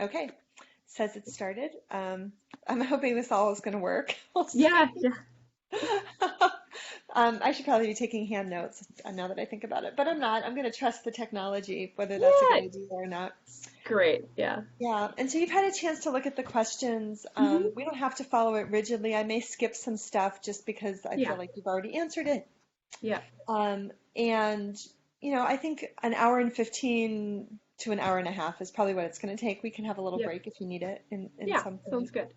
Okay, says it started. I'm hoping this all is going to work. We'll Yeah, see. yeah, I should probably be taking hand notes now that I think about it, but I'm not. I'm going to trust the technology, whether that's a good yeah. idea or not. Great. Yeah. Yeah, and so you've had a chance to look at the questions. Hmm. We don't have to follow it rigidly. I may skip some stuff just because I feel Yeah. like you've already answered it. Yeah. And, I think an hour and 15 to an hour and a half is probably what it's going to take. We can have a little Yep. break if you need it in Yeah. some point. Sounds good.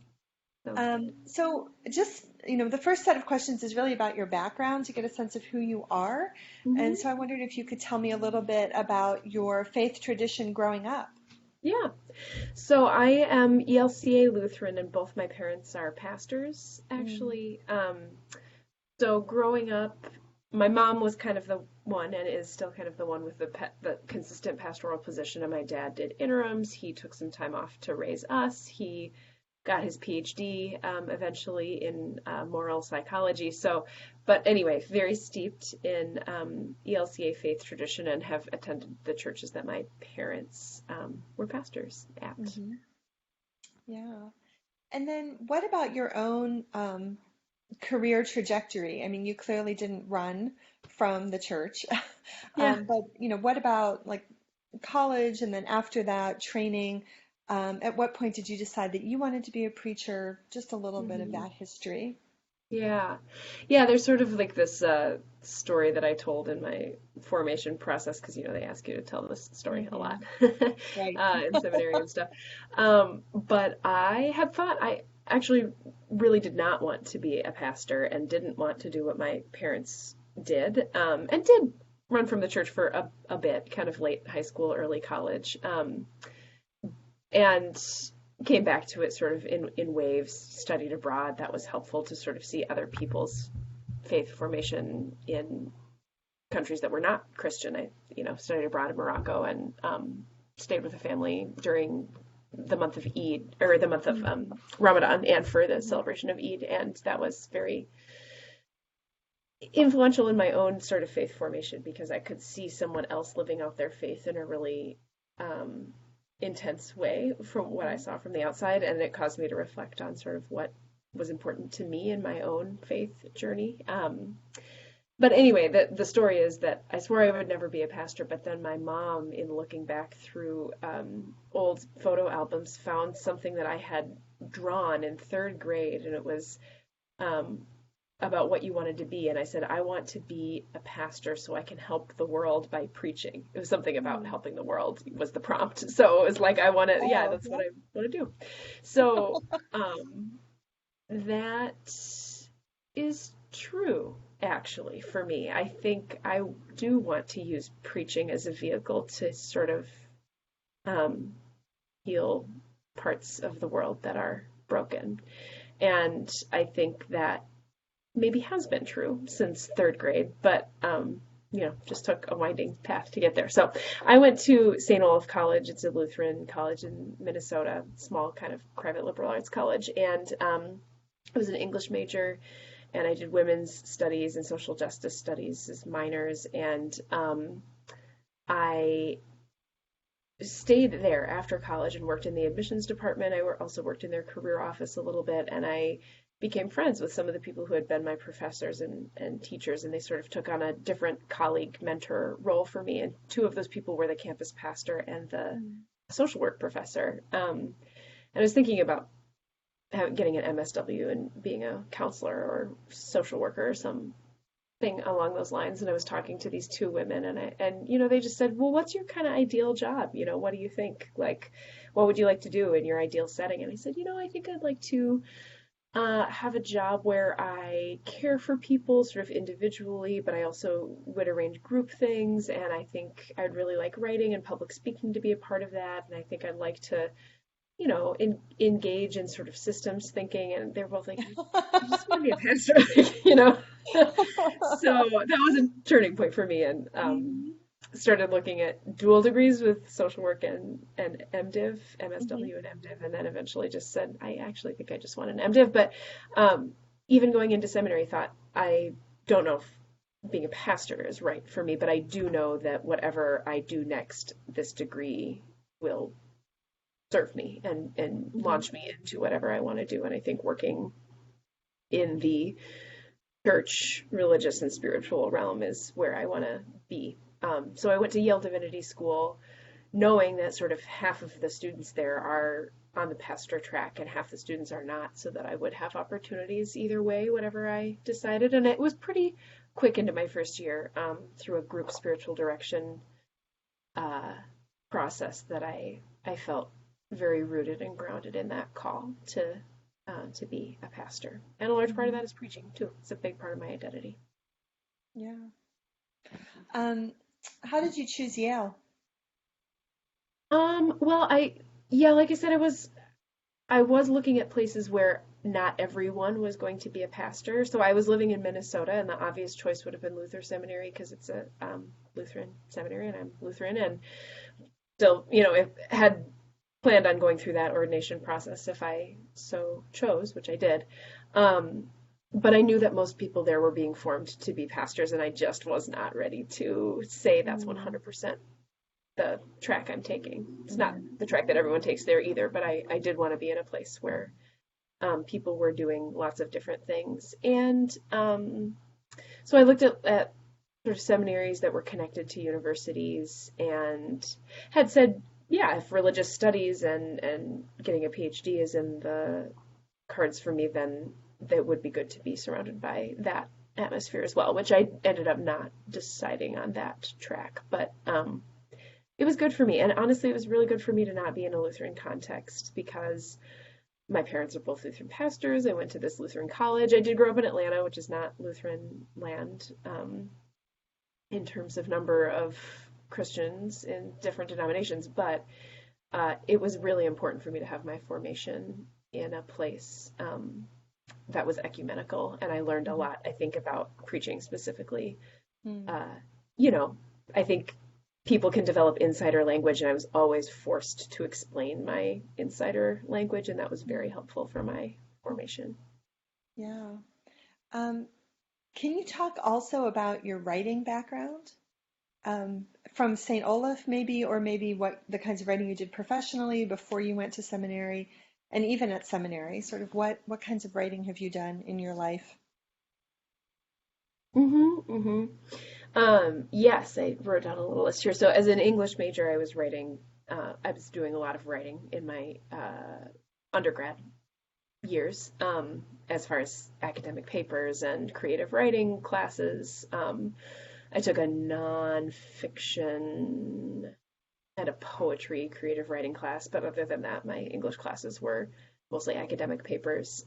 Sounds good. So just, the first set of questions is really about your background to get a sense of who you are. And Hmm. so I wondered if you could tell me a little bit about your faith tradition growing up. Yeah. So I am ELCA Lutheran, and both my parents are pastors, Mm, actually. So growing up, my mom was kind of the one, and is still kind of the one with the consistent pastoral position, and my dad did interims. He took some time off to raise us. He got his PhD eventually in moral psychology. So, but anyway, very steeped in ELCA faith tradition, and have attended the churches that my parents were pastors at. hmm Yeah. And then what about your own career trajectory? I mean, you clearly didn't run from the church. Yeah. But, what about like college and then after that training? At what point did you decide that you wanted to be a preacher? Just a little bit of Hmm. that history. Yeah. Yeah, there's sort of like this story that I told in my formation process, because they ask you to tell this story a lot Hmm Right. in seminary and stuff. But I had thought I actually really did not want to be a pastor, and didn't want to do what my parents did, and did run from the church for a bit, kind of late high school, early college. And came back to it sort of in waves, studied abroad. That was helpful to sort of see other people's faith formation in countries that were not Christian. I, studied abroad in Morocco, and stayed with a family during the month of Eid, or the month of Mm-hmm. Ramadan, and for the celebration of Eid. And that was very influential in my own sort of faith formation, because I could see someone else living out their faith in a really um, intense way from what I hmm saw from the outside, and it caused me to reflect on sort of what was important to me in my own faith journey. But anyway, the story is that I swore I would never be a pastor, but then my mom, in looking back through old photo albums, found something that I had drawn in third grade, and it was um, about what you wanted to be. And I said, I want to be a pastor so I can help the world by preaching. It was something about Mm. helping the world was the prompt. So it was like, I want to, yeah, Oh, that's what yep. I want to do. So that is true, actually, for me. I think I do want to use preaching as a vehicle to sort of um, heal parts of the world that are broken. And I think that maybe has been true since third grade, but just took a winding path to get there. So I went to St. Olaf College. It's a Lutheran college in Minnesota, small kind of private liberal arts college, and I was an English major, and I did women's studies and social justice studies as minors, and I stayed there after college and worked in the admissions department. Also worked in their career office a little bit, and I became friends with some of the people who had been my professors and teachers, and they sort of took on a different colleague mentor role for me. And two of those people were the campus pastor and the Mm. social work professor. And I was thinking about getting an MSW and being a counselor or social worker or something along those lines. And I was talking to these two women, and they just said, well, what's your kind of ideal job? What do you think? Like, what would you like to do in your ideal setting? And I said, I think I'd like to have a job where I care for people sort of individually, but I also would arrange group things. And I think I'd really like writing and public speaking to be a part of that. And I think I'd like to engage in sort of systems thinking. And they're both like, you just want to be a pastor, So that was a turning point for me, and Mhm. started looking at dual degrees with social work and MDiv, Mhm. MSW and MDiv, and then eventually just said, I actually think I just want an MDiv. But um, even going into seminary, thought, I don't know if being a pastor is right for me, but I do know that whatever I do next, this degree will serve me and Hmm. launch me into whatever I want to do. And I think working in the church, religious, and spiritual realm is where I want to be. So I went to Yale Divinity School knowing that sort of half of the students there are on the pastor track and half the students are not, so that I would have opportunities either way, whatever I decided. And it was pretty quick into my first year through a group spiritual direction uh, process that I felt very rooted and grounded in that call to be a pastor. And a large part of Hmm. that is preaching too. It's a big part of my identity. Yeah. Um, how did you choose Yale? Well, yeah, like I said, I was looking at places where not everyone was going to be a pastor. So I was living in Minnesota, and the obvious choice would have been Luther Seminary because it's a Lutheran seminary, and I'm Lutheran, and still, if had planned on going through that ordination process if I so chose, which I did. Um, but I knew that most people there were being formed to be pastors, and I just was not ready to say that's Mm, 100% the track I'm taking. It's not mm, the track that everyone takes there either, but I did want to be in a place where people were doing lots of different things. And so I looked at sort of seminaries that were connected to universities and had said, yeah, if religious studies and getting a PhD is in the cards for me, then that would be good to be surrounded by that atmosphere as well, which I ended up not deciding on that track. But it was good for me. And honestly, it was really good for me to not be in a Lutheran context because my parents are both Lutheran pastors. I went to this Lutheran college. I did grow up in Atlanta, which is not Lutheran land in terms of number of Christians in different denominations, but it was really important for me to have my formation in a place that was ecumenical. And I learned a mhm, lot, I think, about preaching specifically. mm, Uh, you know, I think people can develop insider language, and I was always forced to explain my insider language, and that was very mm. helpful for my formation. Yeah. Um, can you talk also about your writing background? From St. Olaf, maybe, or maybe what the kinds of writing you did professionally before you went to seminary, and even at seminary, sort of what kinds of writing have you done in your life? Mm-hmm. Yes, I wrote down a little list here. So as an English major, I was doing a lot of writing in my undergrad years, as far as academic papers and creative writing classes. I took a nonfiction and a poetry creative writing class, but other than that, my English classes were mostly academic papers.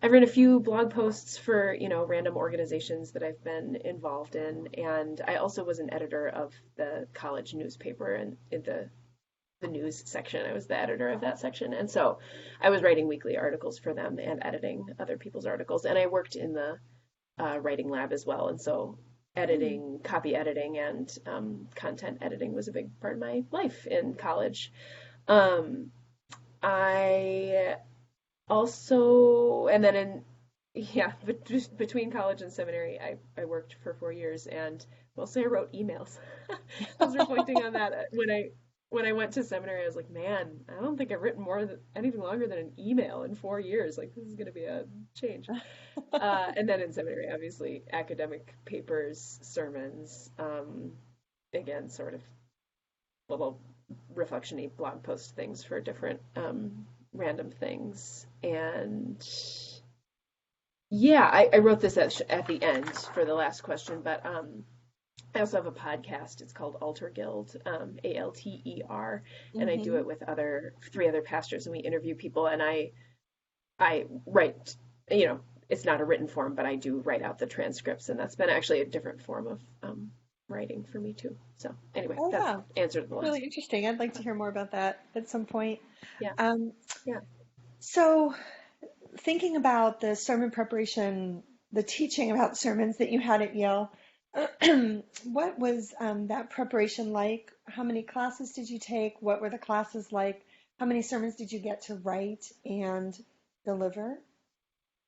I've written a few blog posts for, random organizations that I've been involved in, and I also was an editor of the college newspaper and in the news section. I was the editor of that section, and so I was writing weekly articles for them and editing other people's articles. And I worked in the writing lab as well, and so Hmm. editing, copy editing, and content editing was a big part of my life in college. Um, I also, and then yeah, between college and seminary, I worked for 4 years and mostly I wrote emails. I was reflecting on that when I went to seminary. I was like, man, I don't think I've written anything longer than an email in 4 years. Like, this is going to be a change. And then in seminary, obviously, academic papers, sermons, again, sort of little reflection-y blog post things for different random things. And yeah, I wrote this at the end for the last question, but I also have a podcast. It's called Alter Guild, Alter, and I do Hmm. it with three other pastors, and we interview people. And I write, it's not a written form, but I do write out the transcripts, and that's been actually a different form of writing for me too. So anyway, Oh, that's yeah. answered the Really last. interesting. I'd like to hear more about that at some point. Yeah, Um, yeah. so, thinking about the sermon preparation, the teaching about sermons that you had at Yale, what was that preparation like? How many classes did you take? What were the classes like? How many sermons did you get to write and deliver?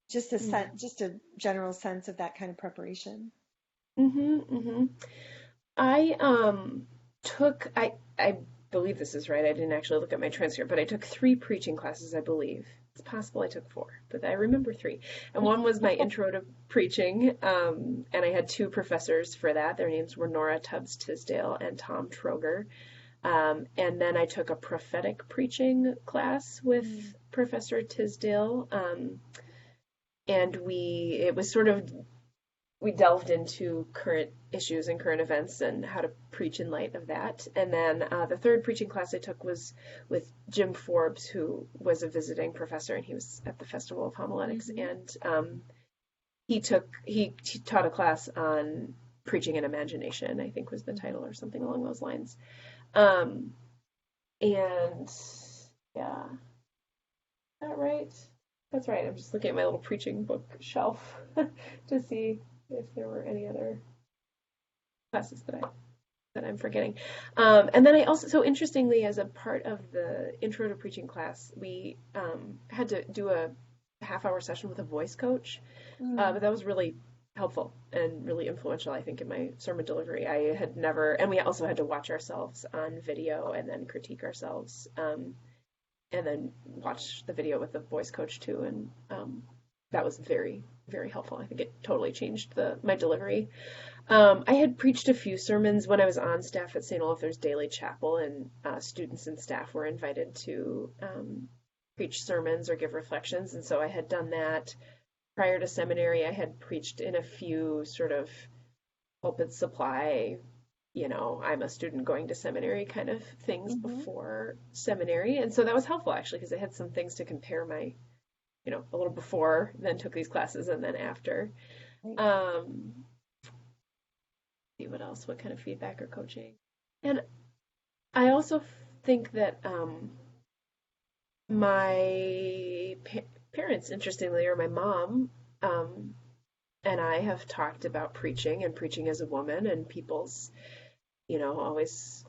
Just a general sense of that kind of preparation. Mm-hmm, mm-hmm. I took I believe this is right. I didn't actually look at my transcript, but I took three preaching classes, I believe. It's possible I took four, but I remember three. And one was my intro to preaching, and I had two professors for that. Their names were Nora Tubbs Tisdale and Tom Troger. And then I took a prophetic preaching class with Professor Tisdale, and it was sort of we delved into current issues and current events and how to preach in light of that. And then the third preaching class I took was with Jim Forbes, who was a visiting professor, and he was at the Festival of Homiletics. Mm-hmm. And he taught a class on preaching and imagination, I think was the title, or something along those lines. Um, and yeah, is that right? That's right. I'm just looking at my little preaching book shelf to see if there were any other classes that I'm forgetting. And then I also, so interestingly, as a part of the intro to preaching class, we had to do a half-hour session with a voice coach, but that was really helpful and really influential, I think, in my sermon delivery. I had never, and we also had to watch ourselves on video and then critique ourselves, and then watch the video with the voice coach too, and that was very, very helpful. I think it totally changed my delivery. I had preached a few sermons when I was on staff at St. Olaf's Daily Chapel, and students and staff were invited to preach sermons or give reflections, and so I had done that. Prior to seminary, I had preached in a few sort of pulpit supply, I'm a student going to seminary kind of things Mm-hmm. before seminary, and so that was helpful actually because I had some things to compare my, a little before, then took these classes, and then after. Right. See what else, what kind of feedback or coaching. And I also think that my parents, interestingly, or my mom, and I have talked about preaching and preaching as a woman and people's, always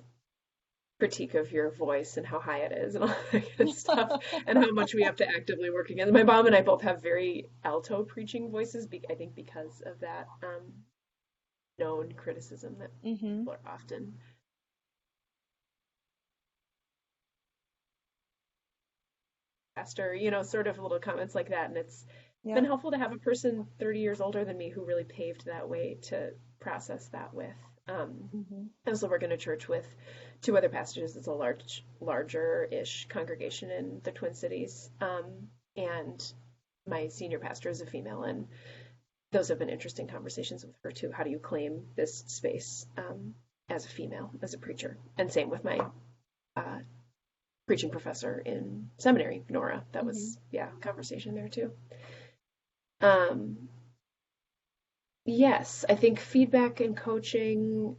critique of your voice and how high it is and all that kind of stuff and how much we have to actively work against. My mom and I both have very alto preaching voices, I think because of that known criticism that Mm-hmm. people are often faster, sort of little comments like that. And it's been Yep. helpful to have a person 30 years older than me who really paved that way to process that with. Mm-hmm. I also work in a church with two other pastors. It's a larger-ish congregation in the Twin Cities. And my senior pastor is a female, and those have been interesting conversations with her too. How do you claim this space as a female, as a preacher? And same with my uh, preaching professor in seminary, Nora. That Mm-hmm. was, yeah, conversation there too. Um, yes, I think feedback and coaching,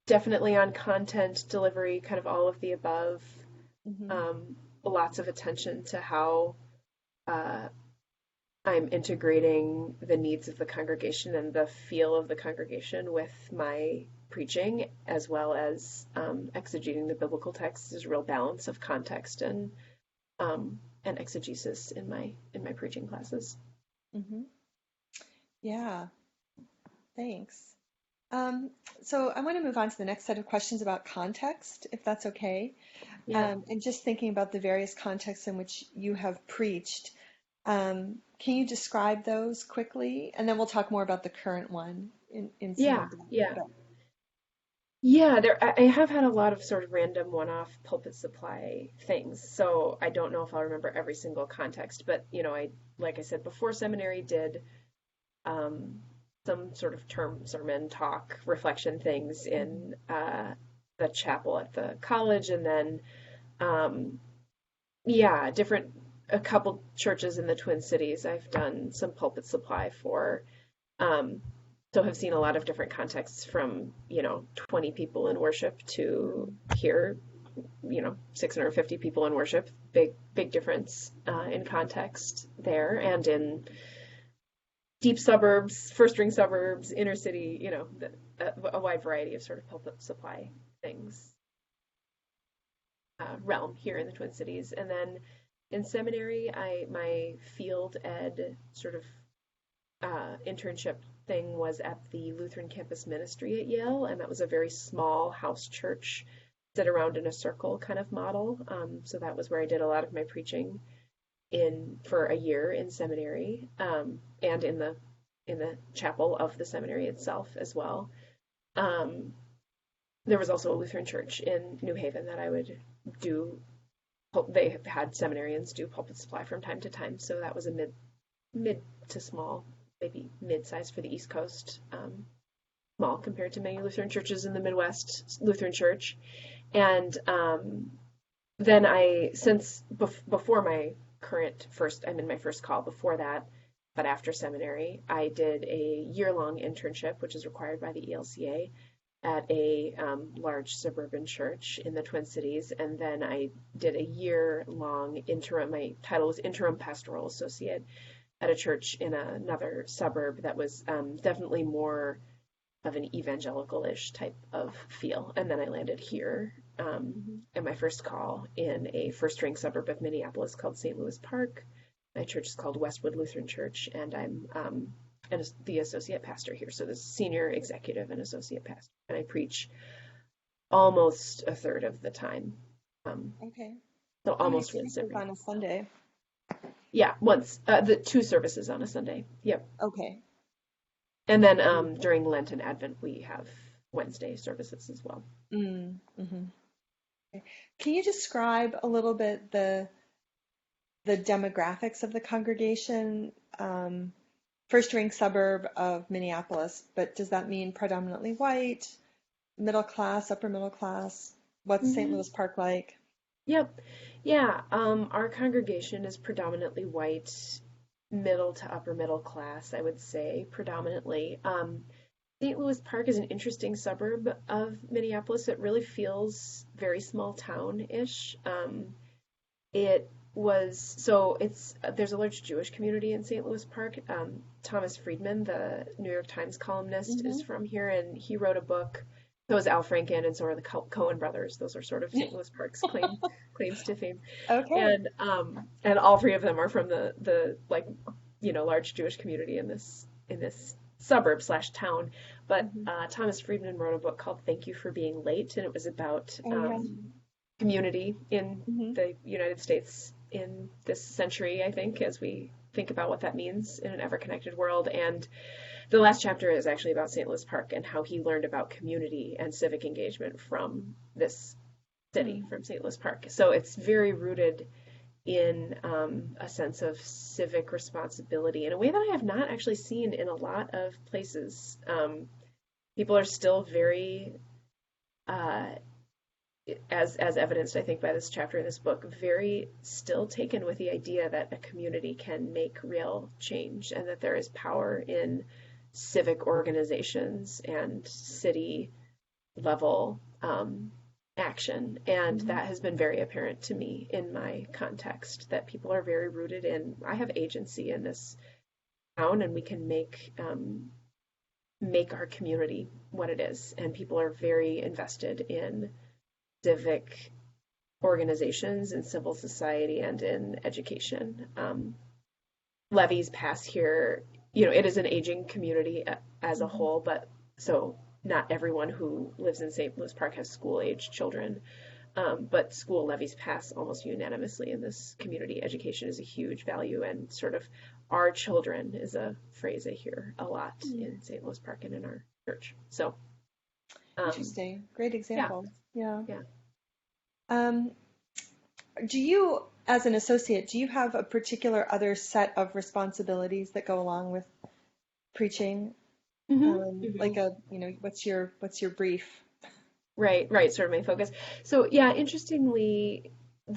definitely on content delivery, kind of all of the above. Mm-hmm. Lots of attention to how uh, I'm integrating the needs of the congregation and the feel of the congregation with my preaching, as well as exegeting the biblical text. There's a real balance of context and exegesis in my preaching classes. Mm-hmm. Yeah, thanks. Um, so I want to move on to the next set of questions about context, if that's okay. Yeah. And just thinking about the various contexts in which you have preached, can you describe those quickly? And then we'll talk more about the current one in some more Yeah, depth. yeah. But Yeah, I have had a lot of sort of random one-off pulpit supply things, so I don't know if I'll remember every single context, but like I said, before seminary did um, some sort of term sermon talk reflection things mhm, in the chapel at the college, and then um, yeah, a couple churches in the Twin Cities I've done some pulpit supply for. Um, so have seen a lot of different contexts from, 20 people in worship to here, 650 people in worship. Big, big difference in context there, and in deep suburbs, first ring suburbs, inner city, a wide variety of sort of pulpit supply things realm here in the Twin Cities. And then in seminary, my field ed sort of internship thing was at the Lutheran campus ministry at Yale, and that was a very small house church sit around in a circle kind of model. So that was where I did a lot of my preaching in for a year in seminary, and in the chapel of the seminary itself as well. Um, there was also a Lutheran church in New Haven that I would do. They have had seminarians do pulpit supply from time to time, so that was a mid to small, maybe mid-size for the East Coast, small compared to many Lutheran churches in the Midwest Lutheran Church. And then since before my I'm in my first call before that, but after seminary, I did a year-long internship, which is required by the ELCA, at a large suburban church in the Twin Cities. And then I did a year-long interim, my title was interim pastoral associate at a church in another suburb that was definitely more of an evangelical-ish type of feel. And then I landed here in my first call in a first-ring suburb of Minneapolis called St. Louis Park. My church is called Westwood Lutheran Church, and I'm the associate pastor here. So the senior executive and associate pastor. And I preach almost a third of the time. Okay. So How many almost once services every. on a Sunday? Yeah, once. The 2 services on a Sunday. Yep. Okay. And then during Lent and Advent, we have Wednesday services as well. Mm-hmm. Okay. Can you describe a little bit the demographics of the congregation? First ring suburb of Minneapolis, but does that mean predominantly white, middle class, upper middle class? What's St. Hmm. Louis Park like? Yep. Yeah. Our congregation is predominantly white, middle to upper middle class, I would say, predominantly. St. Louis Park is an interesting suburb of Minneapolis. It really feels very small town-ish. It was so it's there's a large Jewish community in St. Louis Park. Thomas Friedman, the New York Times columnist, is from here, and he wrote a book. So is Al Franken, and so are the Cohen brothers. Those are sort of St. Louis Park's claims to fame, Okay. and all three of them are from the like large Jewish community in this suburb slash town. But Hmm. Thomas Friedman wrote a book called "Thank You for Being Late," and it was about Oh yeah. community in Hmm. the United States in this century, I think, as we think about what that means in an ever-connected world. And the last chapter is actually about St. Louis Park and how he learned about community and civic engagement from this city, from St. Louis Park. So it's very rooted in a sense of civic responsibility in a way that I have not actually seen in a lot of places. People are still very uh, as evidenced, I think, by this chapter in this book, very still taken with the idea that a community can make real change and that there is power in civic organizations and city level action. And Hmm. that has been very apparent to me in my context, that people are very rooted in, I have agency in this town and we can make our community what it is. And people are very invested in civic organizations in civil society and in education. Levies pass here, it is an aging community as a Hmm. whole, but so not everyone who lives in St. Louis Park has school-age children. But school levies pass almost unanimously in this community. Education is a huge value, and sort of our children is a phrase I hear a lot in St. Louis Park and in our church. So, Interesting. Great yeah, example. Yeah. yeah. Um, do you, as an associate, do you have a particular other set of responsibilities that go along with preaching? Hmm. Hmm. Like what's your brief? Right, right, sort of my focus. So, yeah, interestingly,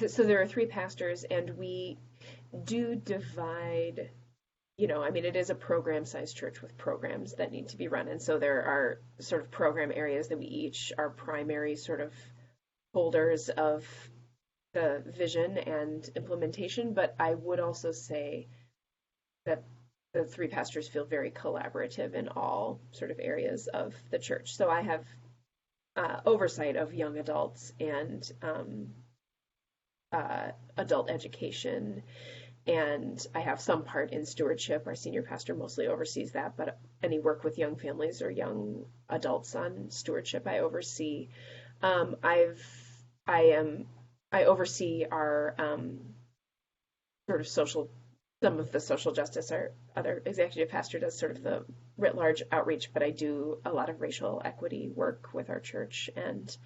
so there are 3 pastors, and we do divide, I mean, it is a program-sized church with programs that need to be run. And so there are sort of program areas that we each are primary sort of holders of the vision and implementation. But I would also say that the 3 pastors feel very collaborative in all sort of areas of the church. So I have oversight of young adults and adult education, and I have some part in stewardship. Our senior pastor mostly oversees that, but any work with young families or young adults on stewardship I oversee. I've I am I oversee our sort of social some of the social justice. Our other executive pastor does sort of the writ large outreach, but I do a lot of racial equity work with our church, and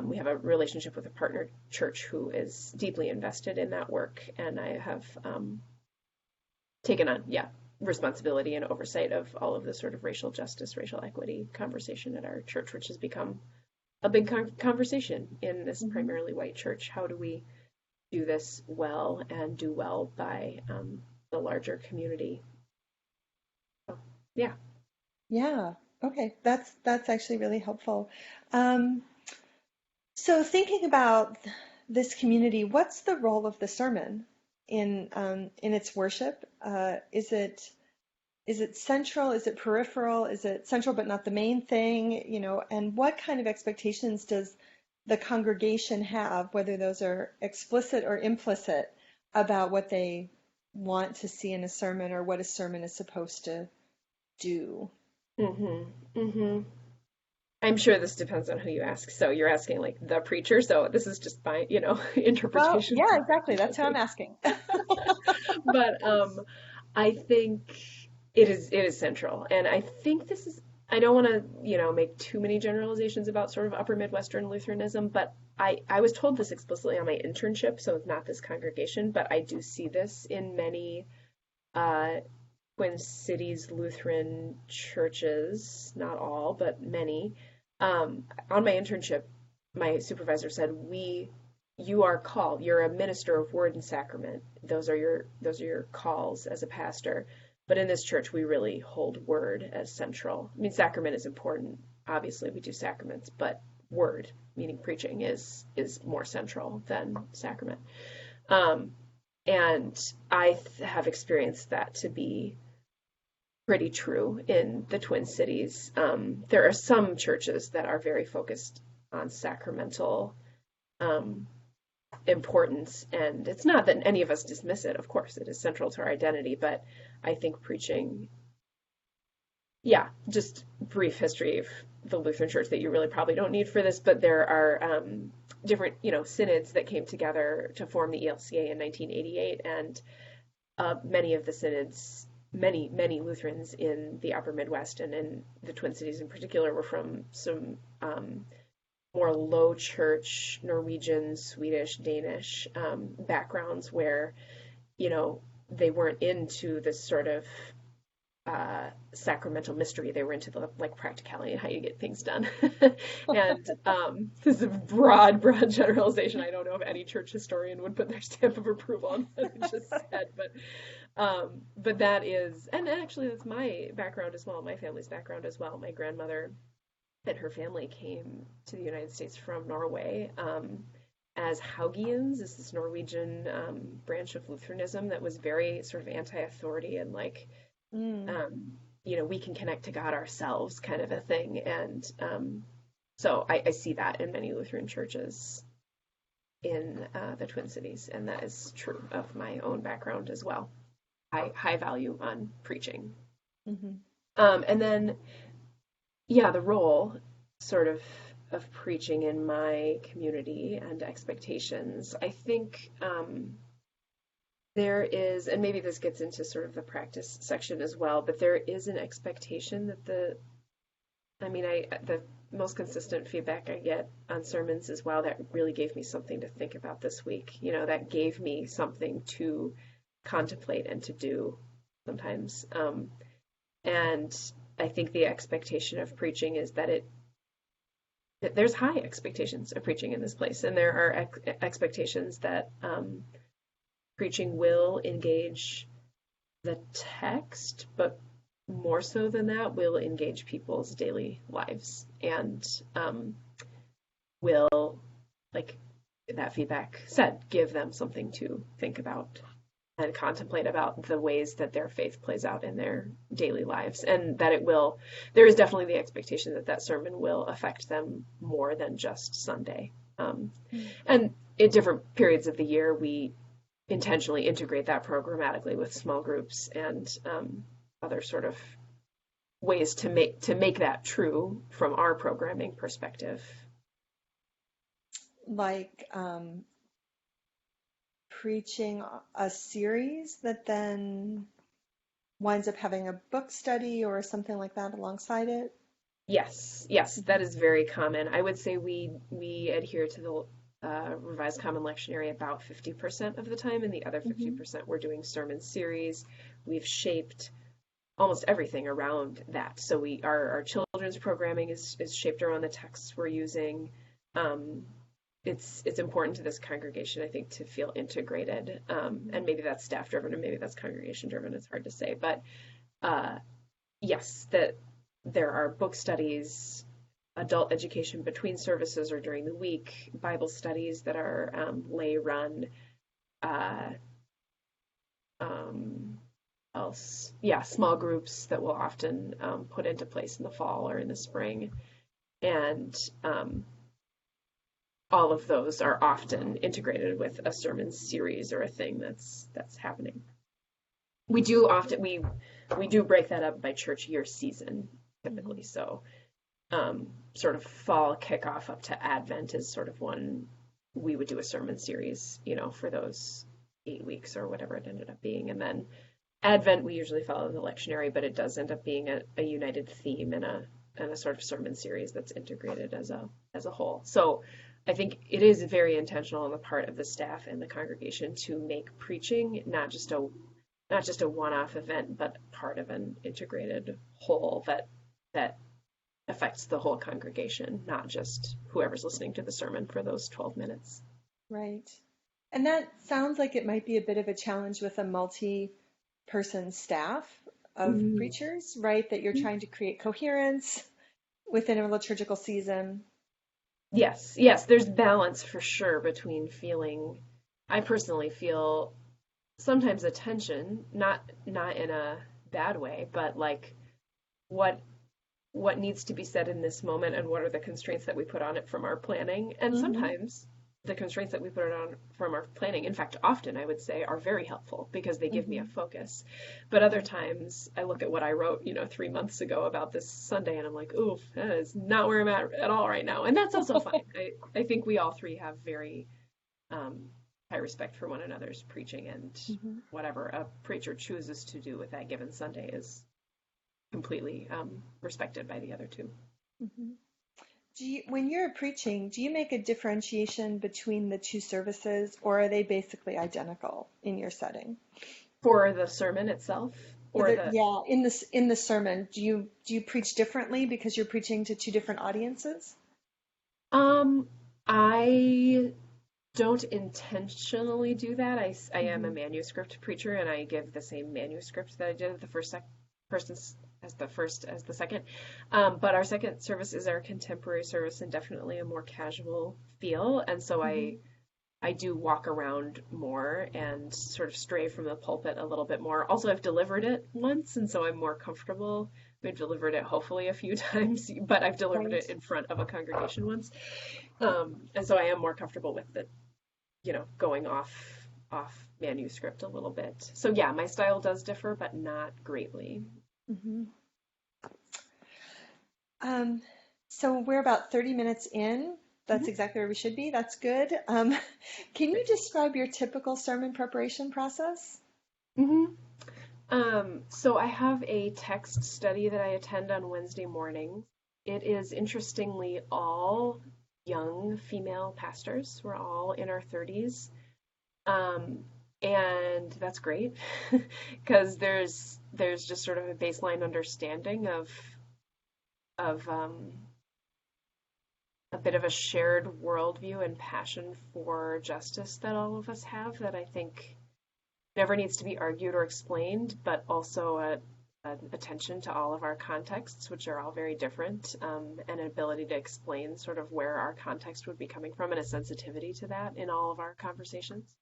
we have a relationship with a partner church who is deeply invested in that work, and I have taken on, yeah, responsibility and oversight of all of the sort of racial justice, racial equity conversation at our church, which has become a big conversation in this Mhm. primarily white church. How do we do this well and do well by the larger community? So, yeah. Yeah. Okay. That's actually really helpful. Um, so thinking about this community, what's the role of the sermon in its worship? Is it central? Is it peripheral? Is it central but not the main thing? And what kind of expectations does the congregation have, whether those are explicit or implicit, about what they want to see in a sermon or what a sermon is supposed to do? Mm-hmm. Mm-hmm. I'm sure this depends on who you ask. So you're asking like the preacher. So this is just my, Well, interpretation yeah, of exactly. That's who I'm something. asking. But I think it is central, and I think this is. I don't want to make too many generalizations about sort of Upper Midwestern Lutheranism, but I was told this explicitly on my internship, so it's not this congregation, but I do see this in many uh, Twin Cities Lutheran churches, not all, but many. On my internship, my supervisor said, you are called, you're a minister of word and sacrament. Those are your calls as a pastor. But in this church, we really hold word as central. I mean, sacrament is important. Obviously, we do sacraments, but word, meaning preaching, is more central than sacrament. Um, and I have experienced that to be pretty true in the Twin Cities. There are some churches that are very focused on sacramental um, importance, and it's not that any of us dismiss it. Of course, it is central to our identity, but I think preaching, yeah, just brief history of the Lutheran Church that you really probably don't need for this, but there are different, synods that came together to form the ELCA in 1988, and many of the synods, many Lutherans in the Upper Midwest and in the Twin Cities in particular were from some more low church Norwegian, Swedish, Danish backgrounds where you know they weren't into this sort of sacramental mystery. They were into the like practicality and how you get things done. And this is a broad generalization. I don't know if any church historian would put their stamp of approval on what I just said, but that is, and actually that's my background as well, my family's background as well. My grandmother and her family came to the United States from Norway as Haugians, is this Norwegian branch of Lutheranism that was very sort of anti-authority and like Mm. we can connect to God ourselves kind of a thing. And so I see that in many Lutheran churches in the Twin Cities, and that is true of my own background as well. High value on preaching. Mhm. And then, yeah, the role sort of preaching in my community and expectations. I think there is, and maybe this gets into sort of the practice section as well, but there is an expectation that the most consistent feedback I get on sermons is, wow, that really gave me something to think about this week. That gave me something to contemplate and to do sometimes. And I think the expectation of preaching is that there's high expectations of preaching in this place, and there are expectations that preaching will engage the text, but more so than that, will engage people's daily lives and will, like that feedback said, give them something to think about and contemplate about the ways that their faith plays out in their daily lives, and that there is definitely the expectation that that sermon will affect them more than just Sunday. Mm. And at different periods of the year, we intentionally integrate that programmatically with small groups and other sort of ways to make that true from our programming perspective. like preaching a series that then winds up having a book study or something like that alongside it? Yes, yes, that is very common. I would say we adhere to the Revised Common Lectionary about 50% of the time, and the other Hmm. 50% we're doing sermon series. We've shaped almost everything around that. So our children's programming is shaped around the texts we're using. Um, it's important to this congregation, I think, to feel integrated. And maybe that's staff driven, and maybe that's congregation driven. It's hard to say, but uh, yes, that there are book studies, adult education between services or during the week, Bible studies that are lay run. Uh, um, else? Yeah, small groups that we'll often put into place in the fall or in the spring. And all of those are often integrated with a sermon series or a thing that's happening. We do break that up by church year season typically. Hmm. So sort of fall kickoff up to Advent is sort of when we would do a sermon series, for those 8 weeks or whatever it ended up being. And then Advent, we usually follow the lectionary, but it does end up being a united theme and a sort of sermon series that's integrated as a whole. So I think it is very intentional on the part of the staff and the congregation to make preaching not just a one-off event, but part of an integrated whole that affects the whole congregation, not just whoever's listening to the sermon for those 12 minutes. Right. And that sounds like it might be a bit of a challenge with a multi-person staff of Mm. preachers, right? That you're trying to create coherence within a liturgical season. Yes, yes, there's balance for sure between feeling, I personally feel sometimes a tension, not in a bad way, but like what what needs to be said in this moment and what are the constraints that we put on it from our planning. And Hmm. sometimes the constraints that we put on from our planning, in fact, often I would say, are very helpful because they give me a Hmm. focus. But other Right. times I look at what I wrote, 3 months ago about this Sunday and I'm like, oof, that is not where I'm at all right now. And that's also fine. I think we all three have very um, high respect for one another's preaching, and Hmm. whatever a preacher chooses to do with that given Sunday is completely respected by the other two. Hmm. When you're preaching, do you make a differentiation between the two services, or are they basically identical in your setting? For the sermon itself, or the Yeah, in the sermon, do you preach differently because you're preaching to two different audiences? um I don't intentionally do that. I am a Hmm. manuscript preacher, and I give the same manuscript that I did at the first as the second. But our second service is our contemporary service and definitely a more casual feel. And so I Hmm. I do walk around more and sort of stray from the pulpit a little bit more. Also, I've delivered it once, and so I'm more comfortable. We've delivered it hopefully a few times, but I've delivered Right. it in front of a congregation once. And so I am more comfortable with the, going off manuscript a little bit. So yeah, my style does differ, but not greatly. Hmm. Um, so we're about 30 minutes in. That's Mhm. exactly where we should be. That's good. Can you Great. describe your typical sermon preparation process? hmm so I have a text study that I attend on Wednesday mornings. It is interestingly all young female pastors. We're all in our 30s. Um, and that's great because there's just sort of a baseline understanding of a bit of a shared worldview and passion for justice that all of us have that I think never needs to be argued or explained, but also an attention to all of our contexts, which are all very different, and an ability to explain sort of where our context would be coming from and a sensitivity to that in all of our conversations.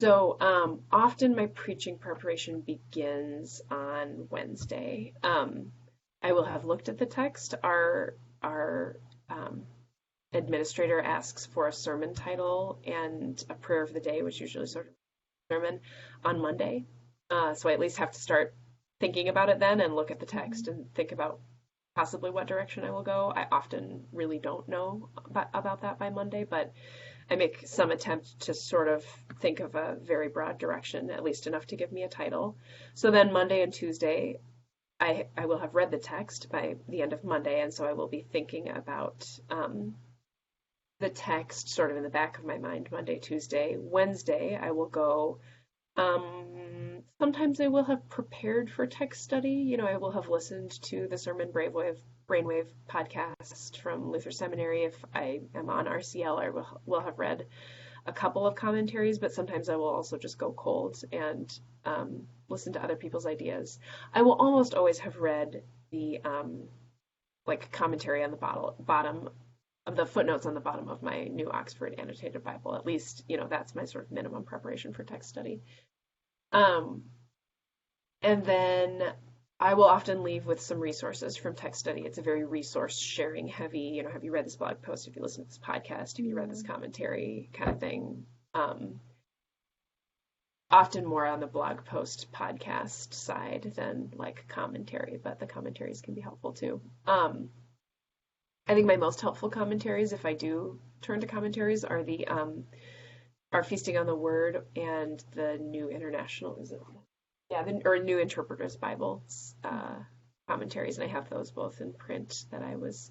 So often my preaching preparation begins on Wednesday. I will have looked at the text. Our um, administrator asks for a sermon title and a prayer of the day, which usually sort of sermon on Monday. So I at least have to start thinking about it then and look at the text Hmm. and think about possibly what direction I will go. I often really don't know about that by Monday, but I make some attempt to sort of think of a very broad direction, at least enough to give me a title. So then Monday and Tuesday, I will have read the text by the end of Monday, and so I will be thinking about the text sort of in the back of my mind Monday, Tuesday. Wednesday, I will go. Sometimes I will have prepared for text study. I will have listened to the Sermon Brainwave podcast from Luther Seminary. If I am on RCL, I will have read a couple of commentaries, but sometimes I will also just go cold and listen to other people's ideas. I will almost always have read the like commentary on the bottom of the footnotes on the bottom of my New Oxford Annotated Bible. At least, that's my sort of minimum preparation for text study. And then I will often leave with some resources from text study. It's a very resource sharing heavy, have you read this blog post? Have you listened to this podcast? Have you read this commentary kind of thing? Often more on the blog post podcast side than like commentary, but the commentaries can be helpful too. I think my most helpful commentaries, if I do turn to commentaries, are are Feasting on the Word and the New International, or New Interpreter's Bible commentaries, and I have those both in print that I was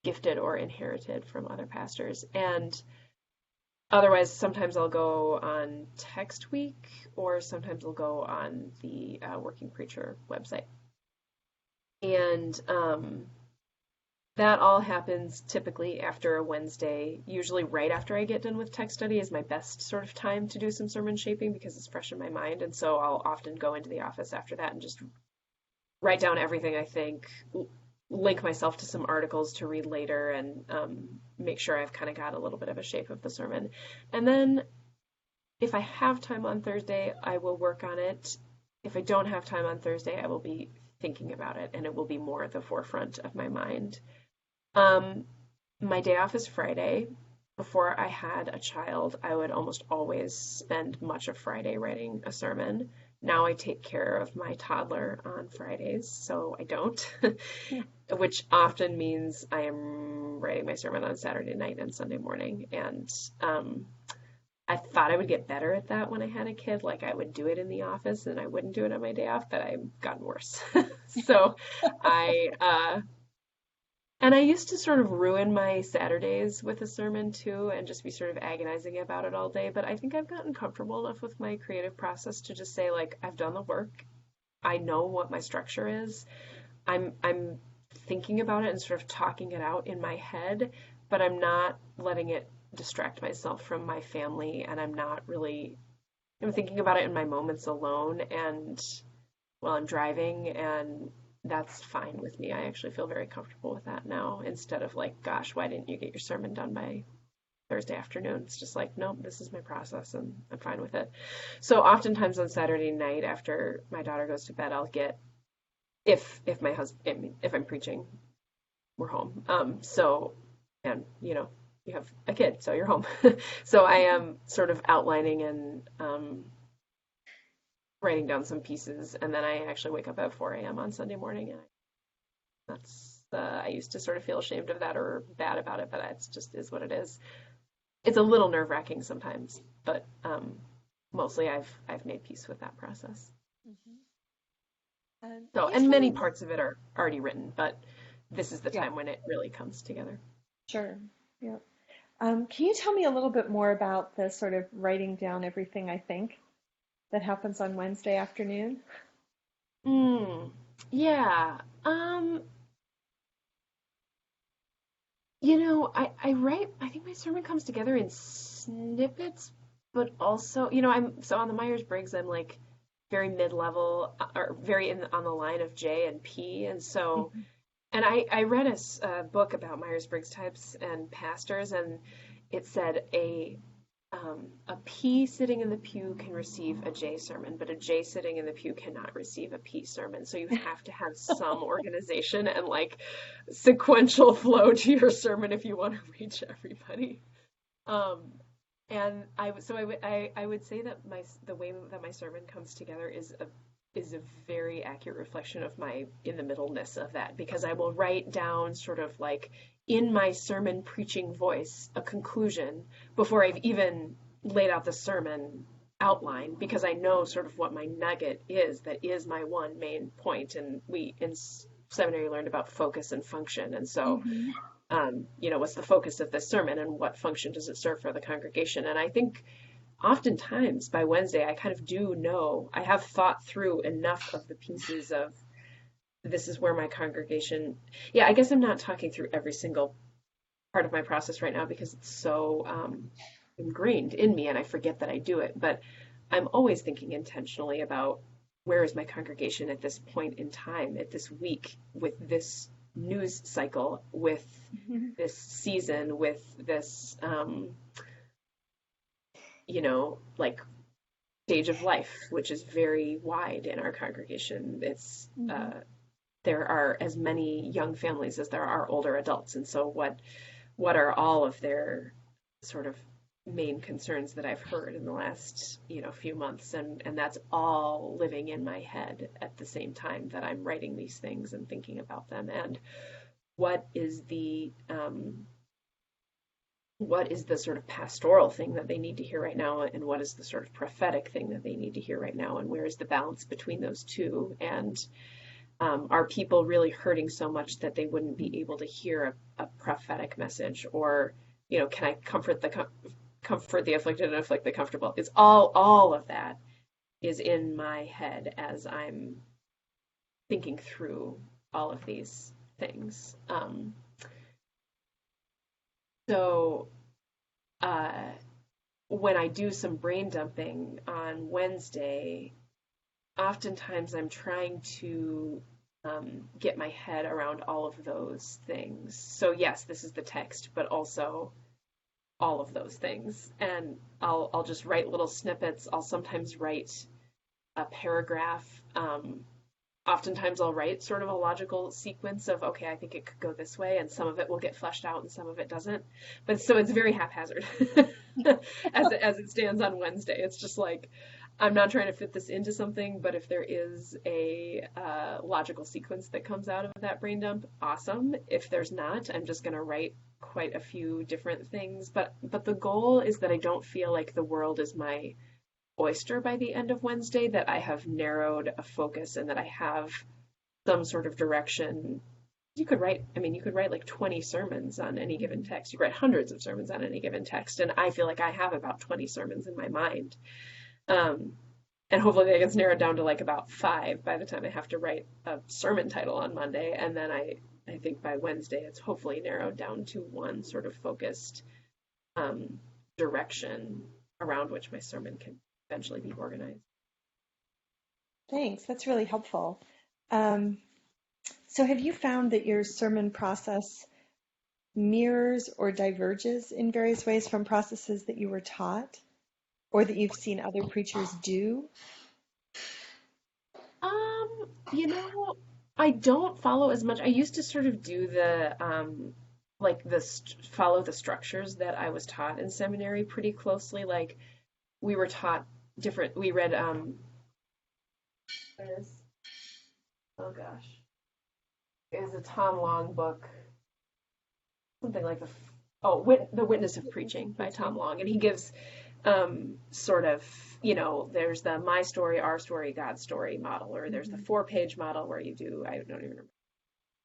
gifted or inherited from other pastors. And otherwise, sometimes I'll go on Text Week, or sometimes I'll go on the Working Preacher website. And that all happens typically after a Wednesday, usually right after I get done with text study is my best sort of time to do some sermon shaping because it's fresh in my mind. And so I'll often go into the office after that and just write down everything I think, link myself to some articles to read later, and make sure I've kind of got a little bit of a shape of the sermon. And then if I have time on Thursday, I will work on it. If I don't have time on Thursday, I will be thinking about it, and it will be more at the forefront of my mind. My day off is Friday. Before I had a child, I would almost always spend much of Friday writing a sermon. Now I take care of my toddler on Fridays, so I don't, which often means I am writing my sermon on Saturday night and Sunday morning. And I thought I would get better at that when I had a kid. Like I would do it in the office and I wouldn't do it on my day off, but I've gotten worse. So I used to sort of ruin my Saturdays with a sermon too and just be sort of agonizing about it all day. But I think I've gotten comfortable enough with my creative process to just say, like, I've done the work. I know what my structure is. I'm thinking about it and sort of talking it out in my head, but I'm not letting it distract myself from my family, and I'm thinking about it in my moments alone and while I'm driving, and that's fine with me. I actually feel very comfortable with that now, instead of like, gosh, why didn't you get your sermon done by Thursday afternoon? It's just like, no, this is my process and I'm fine with it. So oftentimes on Saturday night after my daughter goes to bed, I'll get, if I'm preaching, we're home. And you have a kid, so you're home. So I am sort of outlining and writing down some pieces, and then I actually wake up at 4 a.m. on Sunday morning, and I used to sort of feel ashamed of that or bad about it, but it's just is what it is. It's a little nerve-wracking sometimes, but mostly I've made peace with that process. And many parts of it are already written, but this is the time when it really comes together. Sure. Yeah. Can you tell me a little bit more about the sort of writing down everything I think that happens on Wednesday afternoon? Yeah. I write, I think my sermon comes together in snippets, but also, so on the Myers-Briggs, I'm like very mid-level, or very on the line of J and P. And so, and I read a book about Myers-Briggs types and pastors, and it said a P sitting in the pew can receive a J sermon, but a J sitting in the pew cannot receive a P sermon. So you have to have some organization and like sequential flow to your sermon if you want to reach everybody. And I would say that the way that my sermon comes together is is a very accurate reflection of my in the middleness of that, because I will write down sort of like in my sermon preaching voice a conclusion before I've even laid out the sermon outline, because I know sort of what my nugget is that is my one main point. And we in seminary learned about focus and function. And so, Hmm. what's the focus of this sermon and what function does it serve for the congregation? And I think oftentimes by Wednesday, I kind of do know, I have thought through enough of the pieces of this is where my congregation, yeah, I guess I'm not talking through every single part of my process right now because it's so ingrained in me and I forget that I do it. But I'm always thinking intentionally about where is my congregation at this point in time, at this week, with this news cycle, with this season, with this, like stage of life, which is very wide in our congregation. Hmm. There are as many young families as there are older adults, and so what are all of their sort of main concerns that I've heard in the last few months, and that's all living in my head at the same time that I'm writing these things and thinking about them. And what is the what is the sort of pastoral thing that they need to hear right now, and what is the sort of prophetic thing that they need to hear right now, and where is the balance between those two? And are people really hurting so much that they wouldn't be able to hear a prophetic message? Or can I comfort the afflicted and afflict the comfortable? It's all of that is in my head as I'm thinking through all of these things. So uh, when I do some brain dumping on Wednesday, oftentimes I'm trying to get my head around all of those things. So yes, this is the text, but also all of those things. And I'll just write little snippets. I'll sometimes write a paragraph. Oftentimes I'll write sort of a logical sequence of, okay, I think it could go this way, and some of it will get fleshed out and some of it doesn't. But so it's very haphazard as it stands on Wednesday. It's just like, I'm not trying to fit this into something, but if there is a logical sequence that comes out of that brain dump, awesome. If there's not, I'm just going to write quite a few different things. But the goal is that I don't feel like the world is my oyster by the end of Wednesday, that I have narrowed a focus and that I have some sort of direction. You could write like 20 sermons on any given text. You could write hundreds of sermons on any given text. And I feel like I have about 20 sermons in my mind. Um, and hopefully that gets narrowed down to like about five by the time I have to write a sermon title on Monday. And then I think by Wednesday it's hopefully narrowed down to one sort of focused um, direction around which my sermon can eventually be organized. Thanks. That's really helpful. Um, so have you found that your sermon process mirrors or diverges in various ways from processes that you were taught or that you've seen other preachers do? Um, you know, I don't follow as much. I used to sort of do the like follow the structures that I was taught in seminary pretty closely. Like we were taught different. We read there's oh gosh, it was a Tom Long book, something like the Witness of Preaching by Tom Long, and he gives sort of, there's the my story, our story, God's story model, or there's the Mhm. 4-page model where you do, I don't even remember.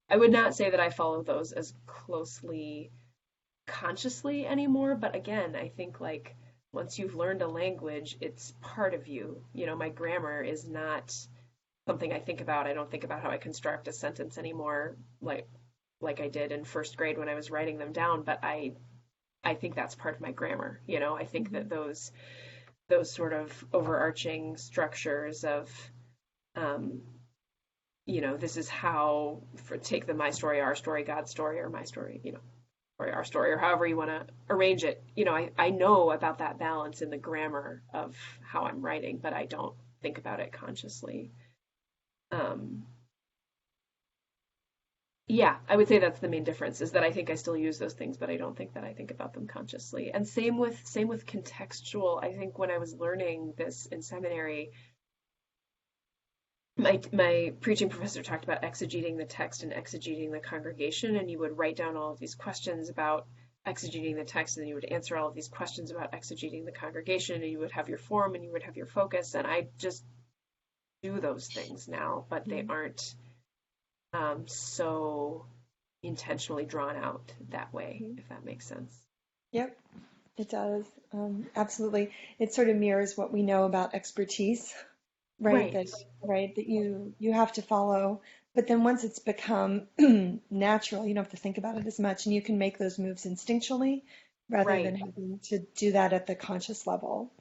I would not say that I follow those as closely consciously anymore, but again, I think like once you've learned a language, it's part of you. My grammar is not something I think about. I don't think about how I construct a sentence anymore, like I did in first grade when I was writing them down, but I think that's part of my grammar. I think that Mhm. those sort of overarching structures of um, this is how take the my story, our story, God's story, or my story, or our story, or however you want to arrange it. I know about that balance in the grammar of how I'm writing, but I don't think about it consciously. Um, yeah, I would say that's the main difference, is that I think I still use those things, but I don't think that I think about them consciously. And same with contextual. I think when I was learning this in seminary, my preaching professor talked about exegeting the text and exegeting the congregation, and you would write down all of these questions about exegeting the text, and then you would answer all of these questions about exegeting the congregation, and you would have your form and you would have your focus. And I just do those things now, but they Mhm. aren't so intentionally drawn out that way, Mhm. if that makes sense. Yep, it does. Absolutely. It sort of mirrors what we know about expertise, right? Right. That you have to follow. But then once it's become natural, you don't have to think about it as much, and you can make those moves instinctually rather than Right. having to do that at the conscious level.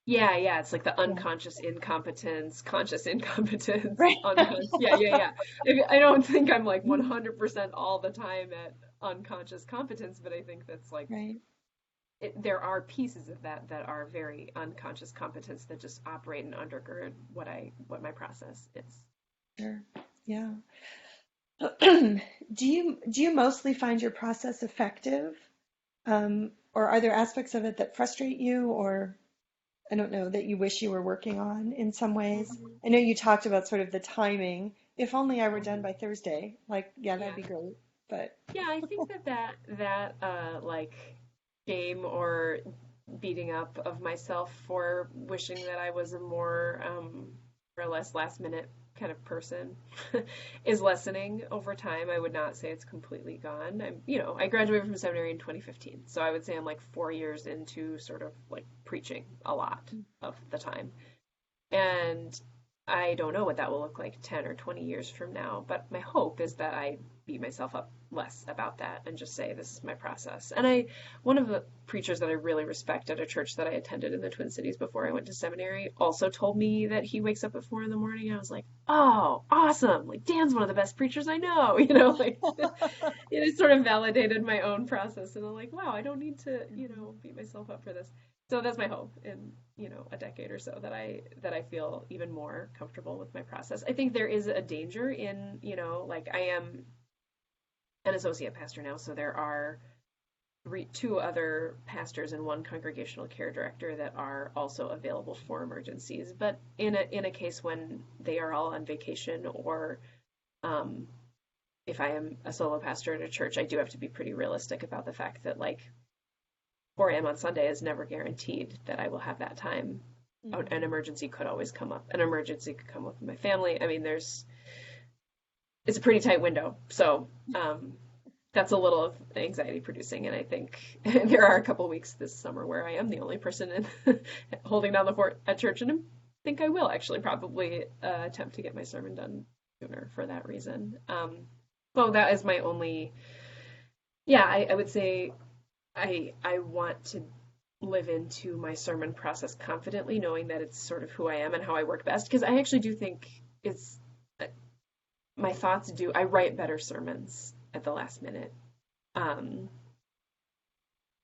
Yeah, yeah, it's like the Yeah. unconscious incompetence, conscious incompetence, Right. unconscious. Yeah, yeah, yeah. I don't think I'm like 100% all the time at unconscious competence, but I think that's like Right. there are pieces of that that are very unconscious competence that just operate and undergird what my process is. Sure. Yeah. Do you mostly find your process effective? Or are there aspects of it that frustrate you, or I don't know, that you wish you were working on in some ways? Mhm. I know you talked about sort of the timing. If only I were done Mhm. by Thursday. Like, yeah, that'd Yeah. be great. But Yeah, I think that like shame or beating up of myself for wishing that I was a more or less last minute kind of person is lessening over time. I would not say it's completely gone. I graduated from seminary in 2015, so I would say I'm like 4 years into sort of like preaching a lot of the time. And I don't know what that will look like 10 or 20 years from now, but my hope is that I beat myself up less about that and just say this is my process. And one of the preachers that I really respect at a church that I attended in the Twin Cities before I went to seminary also told me that he wakes up at 4 in the morning. I was like, oh, awesome. Like Dan's one of the best preachers I know, like it sort of validated my own process. And I'm like, wow, I don't need to, beat myself up for this. So that's my hope in, a decade or so that I feel even more comfortable with my process. I think there is a danger in, like I am an associate pastor now, so there are two other pastors and one congregational care director that are also available for emergencies. But in a case when they are all on vacation or um, if I am a solo pastor at a church, I do have to be pretty realistic about the fact that like 4 a.m. on Sunday is never guaranteed that I will have that time. An Mhm. emergency could always come up. An emergency could come up with my family. I mean, it's a pretty tight window. So that's a little of anxiety producing. And I think there are a couple weeks this summer where I am the only person holding down the fort at church, and I think I will actually probably attempt to get my sermon done sooner for that reason. So that is my only, yeah, I would say I want to live into my sermon process confidently, knowing that it's sort of who I am and how I work best. Because I actually do think it's my thoughts do. I write better sermons at the last minute, um,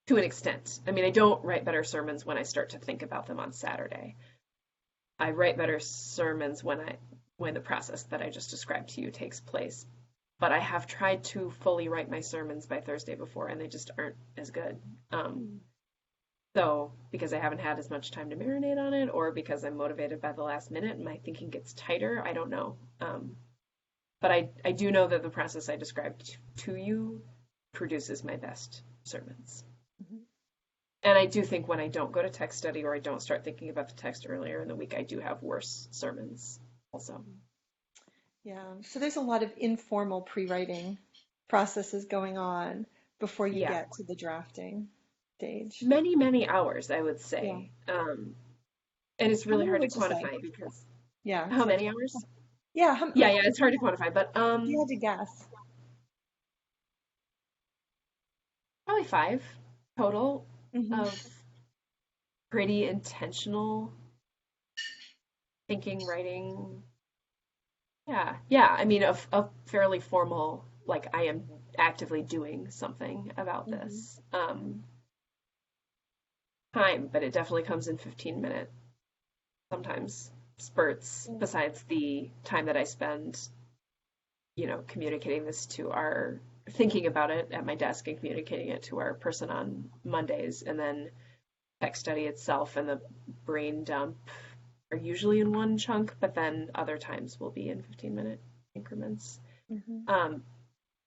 to an extent. I mean, I don't write better sermons when I start to think about them on Saturday. I write better sermons when the process that I just described to you takes place. But I have tried to fully write my sermons by Thursday before, and they just aren't as good. Um, So, because I haven't had as much time to marinate on it, or because I'm motivated by the last minute and my thinking gets tighter, I don't know. But I do know that the process I described to you produces my best sermons. Mhm. And I do think when I don't go to text study or I don't start thinking about the text earlier in the week, I do have worse sermons also. Yeah. So there's a lot of informal pre-writing processes going on before you Yeah, get to the drafting stage. many, many hours, I would Yeah. say. And it's How really many hard to would you say? quantify because Yeah, how it's hard many to. hours? Yeah, Yeah, yeah, it's hard to quantify, but if you had to guess. probably 5 total Hmm. of pretty intentional thinking, writing. Yeah, yeah. I mean, a fairly formal, like I am actively doing something about Hmm. this time, but it definitely comes in 15-minute, sometimes spurts, Yeah. besides the time that I spend, communicating this thinking about it at my desk and communicating it to our person on Mondays, and then tech study itself and the brain dump are usually in one chunk, but then other times will be in 15-minute increments. Hmm. Um,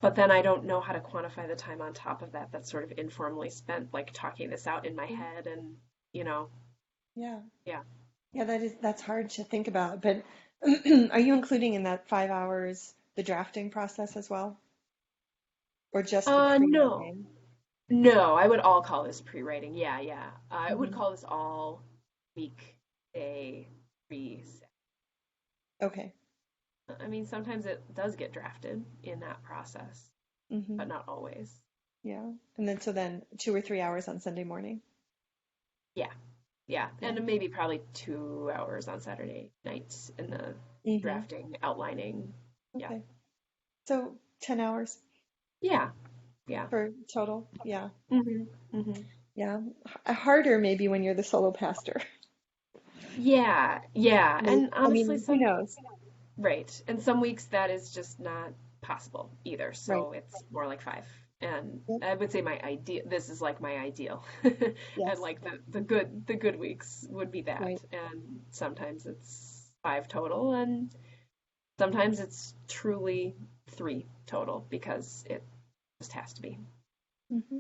but then I don't know how to quantify the time on top of that that's sort of informally spent, like talking this out in my head and, you know, Yeah. yeah. Yeah, that's hard to think about. But are you including in that 5 hours the drafting process as well, or just the No. pre-writing? No, I would all call this pre-writing. Yeah, yeah. I would Hmm. call this all weekday pre. Okay. I mean, sometimes it does get drafted in that process, Hmm. but not always. Yeah. And then so then 2 or 3 hours on Sunday morning. Yeah, yeah. Yeah. And maybe probably 2 hours on Saturday nights in the Hmm. drafting, outlining. Yeah. Okay. So 10 hours Yeah, yeah. for total. Yeah. Hmm. Hmm. Yeah. Harder maybe when you're the solo pastor. Yeah, yeah. And I honestly, mean, who some, knows? right. And some weeks that is just not possible either. Right. So it's more like five. And Yep. I would say my ideal, this is like my ideal. And Yes. like the good weeks would be that. Right. And sometimes it's five total, and sometimes it's truly three total because it just has to be. Hmm.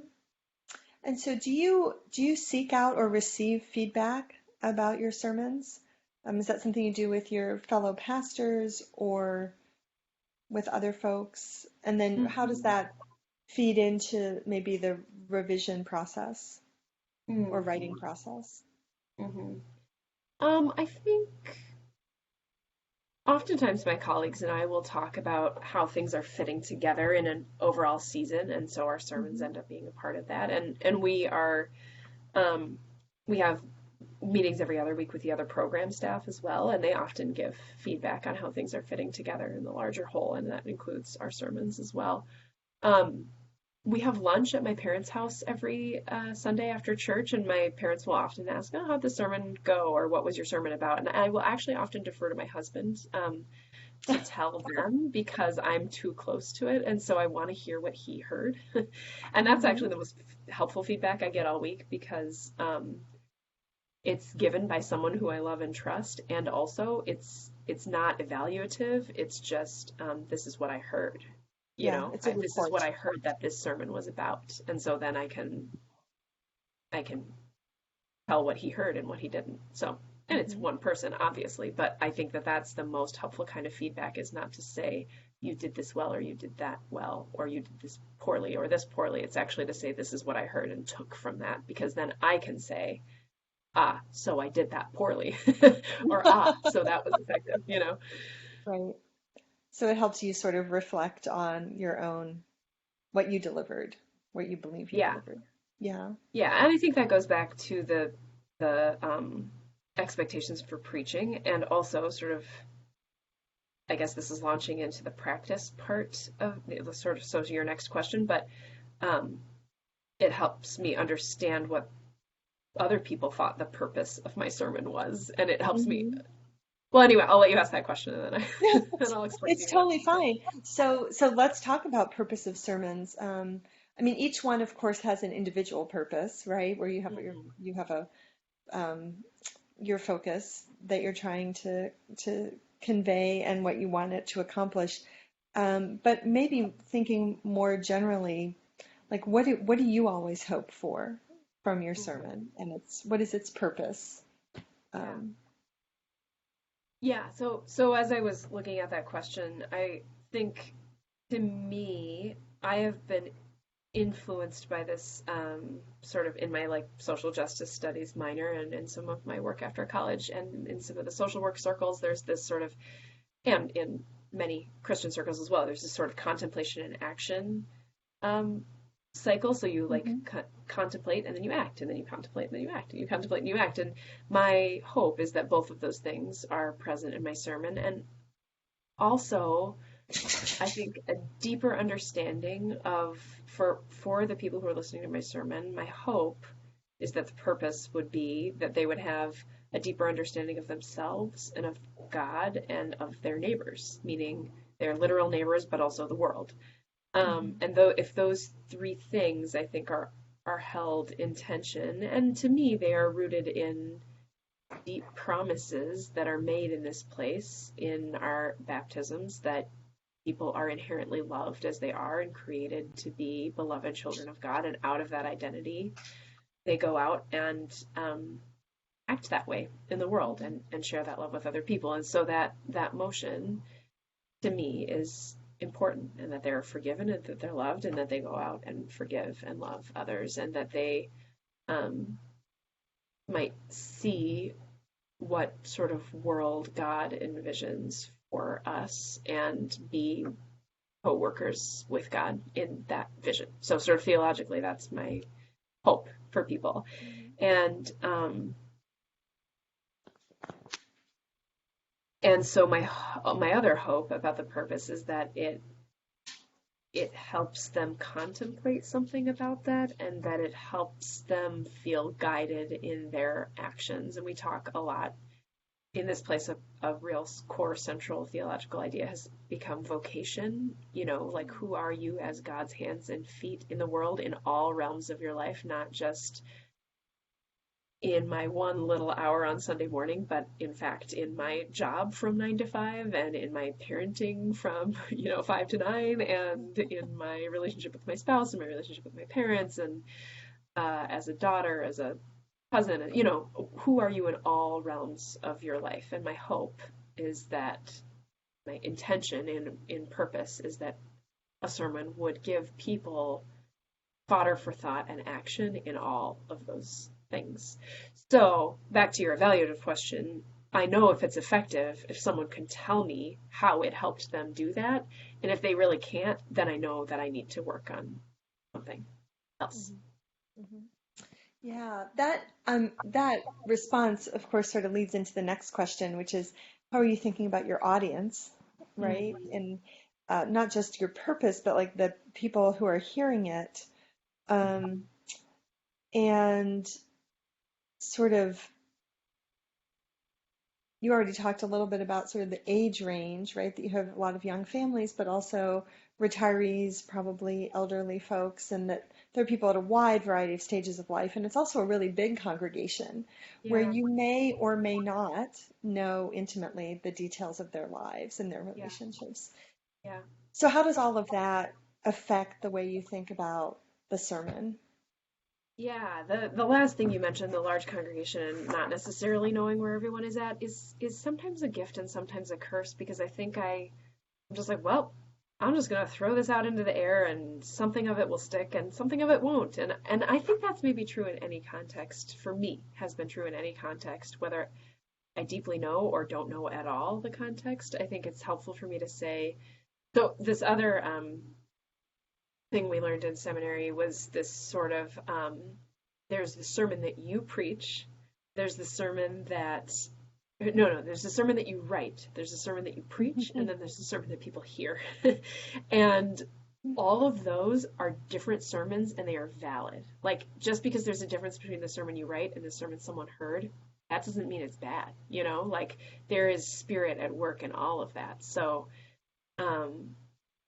And so do you seek out or receive feedback about your sermons? Is that something you do with your fellow pastors or with other folks? And then how does Hmm. that feed into maybe the revision process or writing Hmm. process? Hmm. I think oftentimes my colleagues and I will talk about how things are fitting together in an overall season, and so our sermons Hmm. end up being a part of that. And um, we have meetings every other week with the other program staff as well, and they often give feedback on how things are fitting together in the larger whole, and that includes our sermons as well. Um, we have lunch at my parents' house every Sunday after church, and my parents will often ask, "Oh, how'd the sermon go?" or "What was your sermon about?" And I will actually often defer to my husband to tell them because I'm too close to it, and so I want to hear what he heard. And that's Hmm. actually the most helpful feedback I get all week because it's given by someone who I love and trust, and also it's not evaluative. It's just this is what I heard. Yeah, it's a This is what report. I heard that this sermon was about, and so then I can tell what he heard and what he didn't. So, and it's Hmm. one person, obviously, but I think that that's the most helpful kind of feedback is not to say you did this well or you did that well or you did this poorly or this poorly. It's actually to say this is what I heard and took from that because then I can say, ah, so I did that poorly, or ah, so that was effective. Right. So it helps you sort of reflect on your own, what you delivered, what you believe you Yeah, delivered. Yeah. yeah, and I think that goes back to the expectations for preaching, and also sort of, I guess this is launching into the practice part of the sort of so to your next question, but um, it helps me understand what other people thought the purpose of my sermon was, and it helps me. Hmm. Well, anyway, I'll let you ask that question, and then Yeah, then I'll explain it's to you what. totally fine. So let's talk about purpose of sermons. I mean, each one, of course, has an individual purpose, right? Where you have a um, your focus that you're trying to convey and what you want it to accomplish. But maybe thinking more generally, like what do you always hope for from your Mhm. sermon, and what is its purpose? Yeah. Um, Yeah, so as I was looking at that question, I think to me, I have been influenced by this sort of in my like social justice studies minor and in some of my work after college and in some of the social work circles, there's this sort of, and in many Christian circles as well, there's this sort of contemplation and action um, cycle. So you like mhm. contemplate and then you act, and then you contemplate and then you act, and you contemplate and you act. And my hope is that both of those things are present in my sermon. And also, I think a deeper understanding of for the people who are listening to my sermon, my hope is that the purpose would be that they would have a deeper understanding of themselves and of God and of their neighbors, meaning their literal neighbors, but also the world. Mhm. And though if those three things I think are held in tension, and to me they are rooted in deep promises that are made in this place in our baptisms that people are inherently loved as they are and created to be beloved children of God. And out of that identity, they go out and act that way in the world and share that love with other people. And so that motion to me is important, and that they're forgiven and that they're loved and that they go out and forgive and love others, and that they um, might see what sort of world God envisions for us and be co-workers with God in that vision. So sort of theologically, that's my hope for people. And so my other hope about the purpose is that it helps them contemplate something about that, and that it helps them feel guided in their actions. And we talk a lot in this place of a real core central theological idea has become vocation, like who are you as God's hands and feet in the world in all realms of your life, not just in my one little hour on Sunday morning, but in fact in my job from 9 to 5, and in my parenting from 5 to 9, and in my relationship with my spouse and my relationship with my parents, and as a daughter, as a cousin, who are you in all realms of your life? And my hope is that my intention in purpose is that a sermon would give people fodder for thought and action in all of those things. So back to your evaluative question, I know if it's effective if someone can tell me how it helped them do that. And if they really can't, then I know that I need to work on something else. Mm-hmm. Yeah, that response, of course, sort of leads into the next question, which is how are you thinking about your audience, right? Mm-hmm. And not just your purpose, but like the people who are hearing it, um, and sort of you already talked a little bit about sort of the age range, right? That you have a lot of young families, but also retirees, probably elderly folks, and that there are people at a wide variety of stages of life. And it's also a really big congregation where Yeah, you may or may not know intimately the details of their lives and their yeah, relationships. yeah. So, how does all of that affect the way you think about the sermon? Yeah, the last thing you mentioned, the large congregation and not necessarily knowing where everyone is at, is sometimes a gift and sometimes a curse, because I think I'm just like, well, I'm just gonna throw this out into the air and something of it will stick and something of it won't. And I think that's maybe true in any context. For me, has been true in any context, whether I deeply know or don't know at all the context. I think it's helpful for me to say, so this other thing we learned in seminary was this sort of there's the sermon that you preach, there's the sermon that no, there's the sermon that you write, there's the sermon that you preach, and then there's the sermon that people hear. And all of those are different sermons and they are valid. Like, just because there's a difference between the sermon you write and the sermon someone heard, that doesn't mean it's bad, Like, there is spirit at work in all of that. So, um,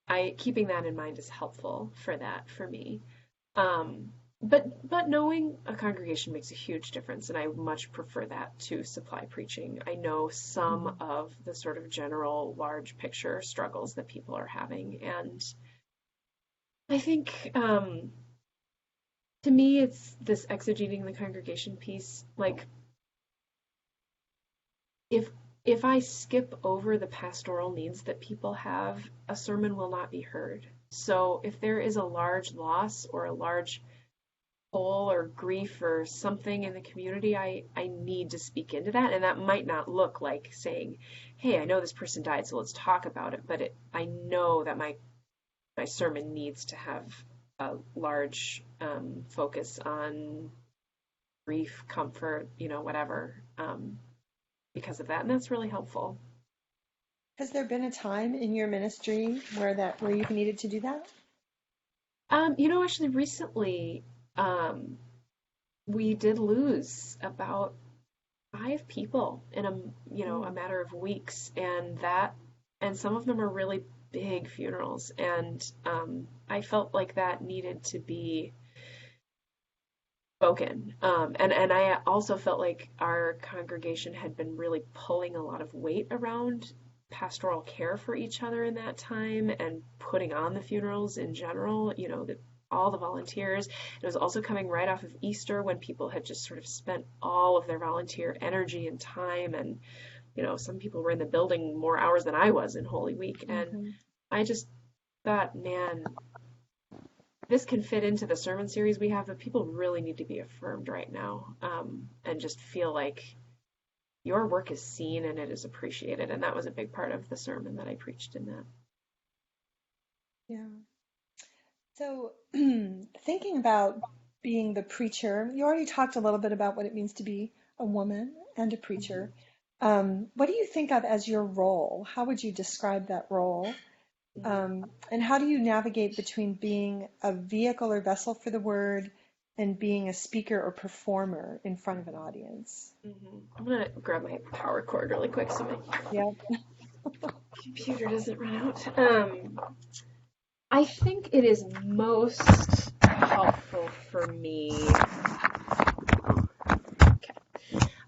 I keeping that in mind is helpful for me. Um, but knowing a congregation makes a huge difference, and I much prefer that to supply preaching. I know some of the sort of general large picture struggles that people are having, and I think to me it's this exegeting the congregation piece. Like, if if I skip over the pastoral needs that people have, a sermon will not be heard. So if there is a large loss or a large hole or grief or something in the community, I need to speak into that. And that might not look like saying, hey, I know this person died, so let's talk about it. But I know that my sermon needs to have a large focus on grief, comfort, whatever, because of that. And that's really helpful. Has there been a time in your ministry where you've needed to do that? Actually recently, um, we did lose about 5 people in a Mm. matter of weeks, and some of them are really big funerals, and I felt like that needed to be spoken. And I also felt like our congregation had been really pulling a lot of weight around pastoral care for each other in that time and putting on the funerals in general, all the volunteers. It was also coming right off of Easter when people had just sort of spent all of their volunteer energy and time. And, some people were in the building more hours than I was in Holy Week. And Hmm. I just thought, man, this can fit into the sermon series we have, but people really need to be affirmed right now, and just feel like your work is seen and it is appreciated. And that was a big part of the sermon that I preached in that. Yeah. So, thinking about being the preacher, you already talked a little bit about what it means to be a woman and a Mhm. preacher. What do you think of as your role? How would you describe that role? Mhm. And how do you navigate between being a vehicle or vessel for the word and being a speaker or performer in front of an audience? I'm gonna grab my power cord really quick so my Yeah. computer doesn't run out. I think it is most helpful for me.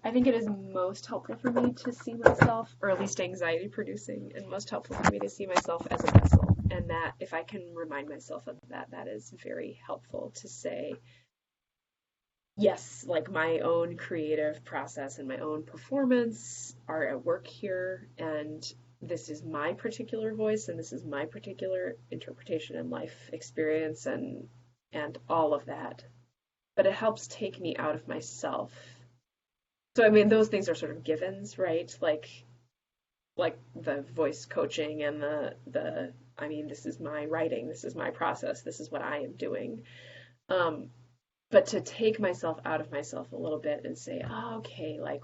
I think it is most helpful for me to see myself, or at least anxiety producing, and most helpful for me to see myself as a vessel. And that if I can remind myself of that, that is very helpful to say, yes, like my own creative process and my own performance are at work here. And this is my particular voice and this is my particular interpretation and life experience and all of that. But it helps take me out of myself. So I mean those things are sort of givens, right? Like the voice coaching and the I mean this is my writing, this is my process, this is what I am doing. Um but to take myself out of myself a little bit and say, oh, okay, like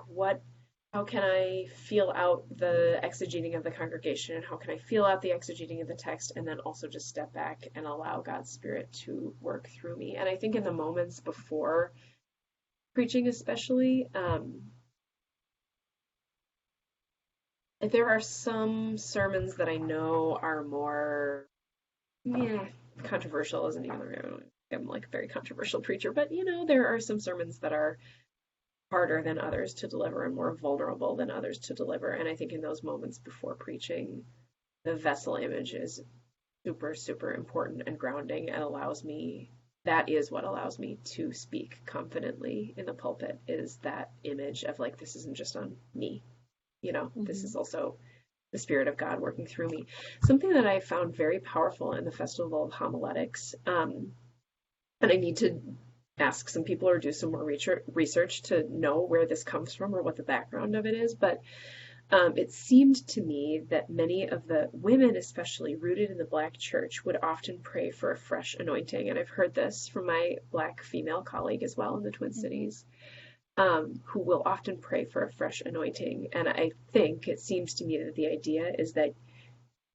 how can I feel out the exegeting of the congregation? How can I feel out the exegeting of the text? And then also just step back and allow God's Spirit to work through me. And I think in the moments before preaching, especially, there are some sermons that I know are more, yeah, controversial isn't even the right. I'm like a very controversial preacher, but there are some sermons that are harder than others to deliver and more vulnerable than others to deliver. And I think in those moments before preaching, the vessel image is super, super important and grounding and that is what allows me to speak confidently in the pulpit is that image of like, this isn't just on me, this Hmm. is also the Spirit of God working through me. Something that I found very powerful in the Festival of Homiletics, and I need to ask some people or do some more research to know where this comes from or what the background of it is. But it seemed to me that many of the women, especially rooted in the Black church, would often pray for a fresh anointing. And I've heard this from my Black female colleague as well in the Twin Hmm. Cities, who will often pray for a fresh anointing. And I think it seems to me that the idea is that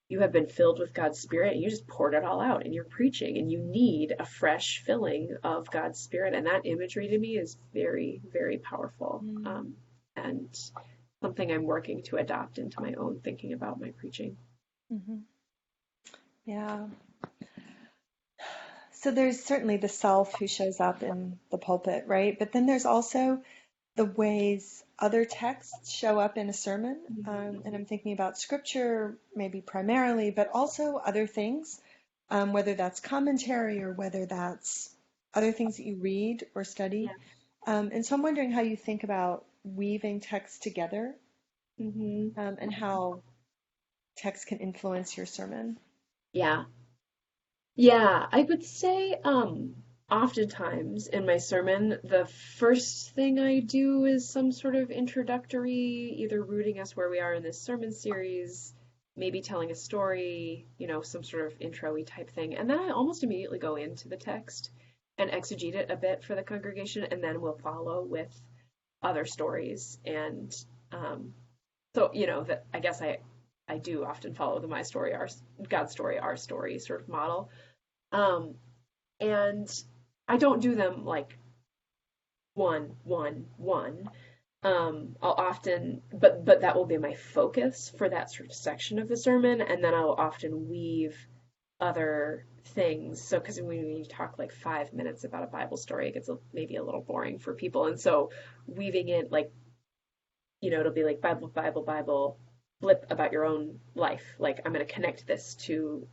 you have been filled with God's Spirit and you just poured it all out and you're preaching and you need a fresh filling of God's Spirit. And that imagery to me is very, very powerful, and something I'm working to adopt into my own thinking about my preaching. Hmm. Yeah. So there's certainly the self who shows up in the pulpit, right? But then there's also the ways other texts show up in a sermon. And Mm-hmm. I'm thinking about scripture, maybe primarily, but also other things, whether that's commentary or whether that's other things that you read or study. Yeah. And so I'm wondering how you think about weaving text together, Mm-hmm. and how text can influence your sermon. Yeah. Yeah, I would say oftentimes in my sermon, the first thing I do is some sort of introductory, either rooting us where we are in this sermon series, maybe telling a story, some sort of intro-y type thing. And then I almost immediately go into the text and exegete it a bit for the congregation, and then we'll follow with other stories. And so, that I guess I do often follow the my story, our God's story, our story sort of model. Um, and I don't do them like one, one, one. I'll often, but that will be my focus for that sort of section of the sermon, and then I'll often weave other things. So, because when you talk like 5 minutes about a Bible story, it gets maybe a little boring for people. And so weaving in like, it'll be like Bible, Bible, Bible, blip about your own life. Like I'm going to connect this to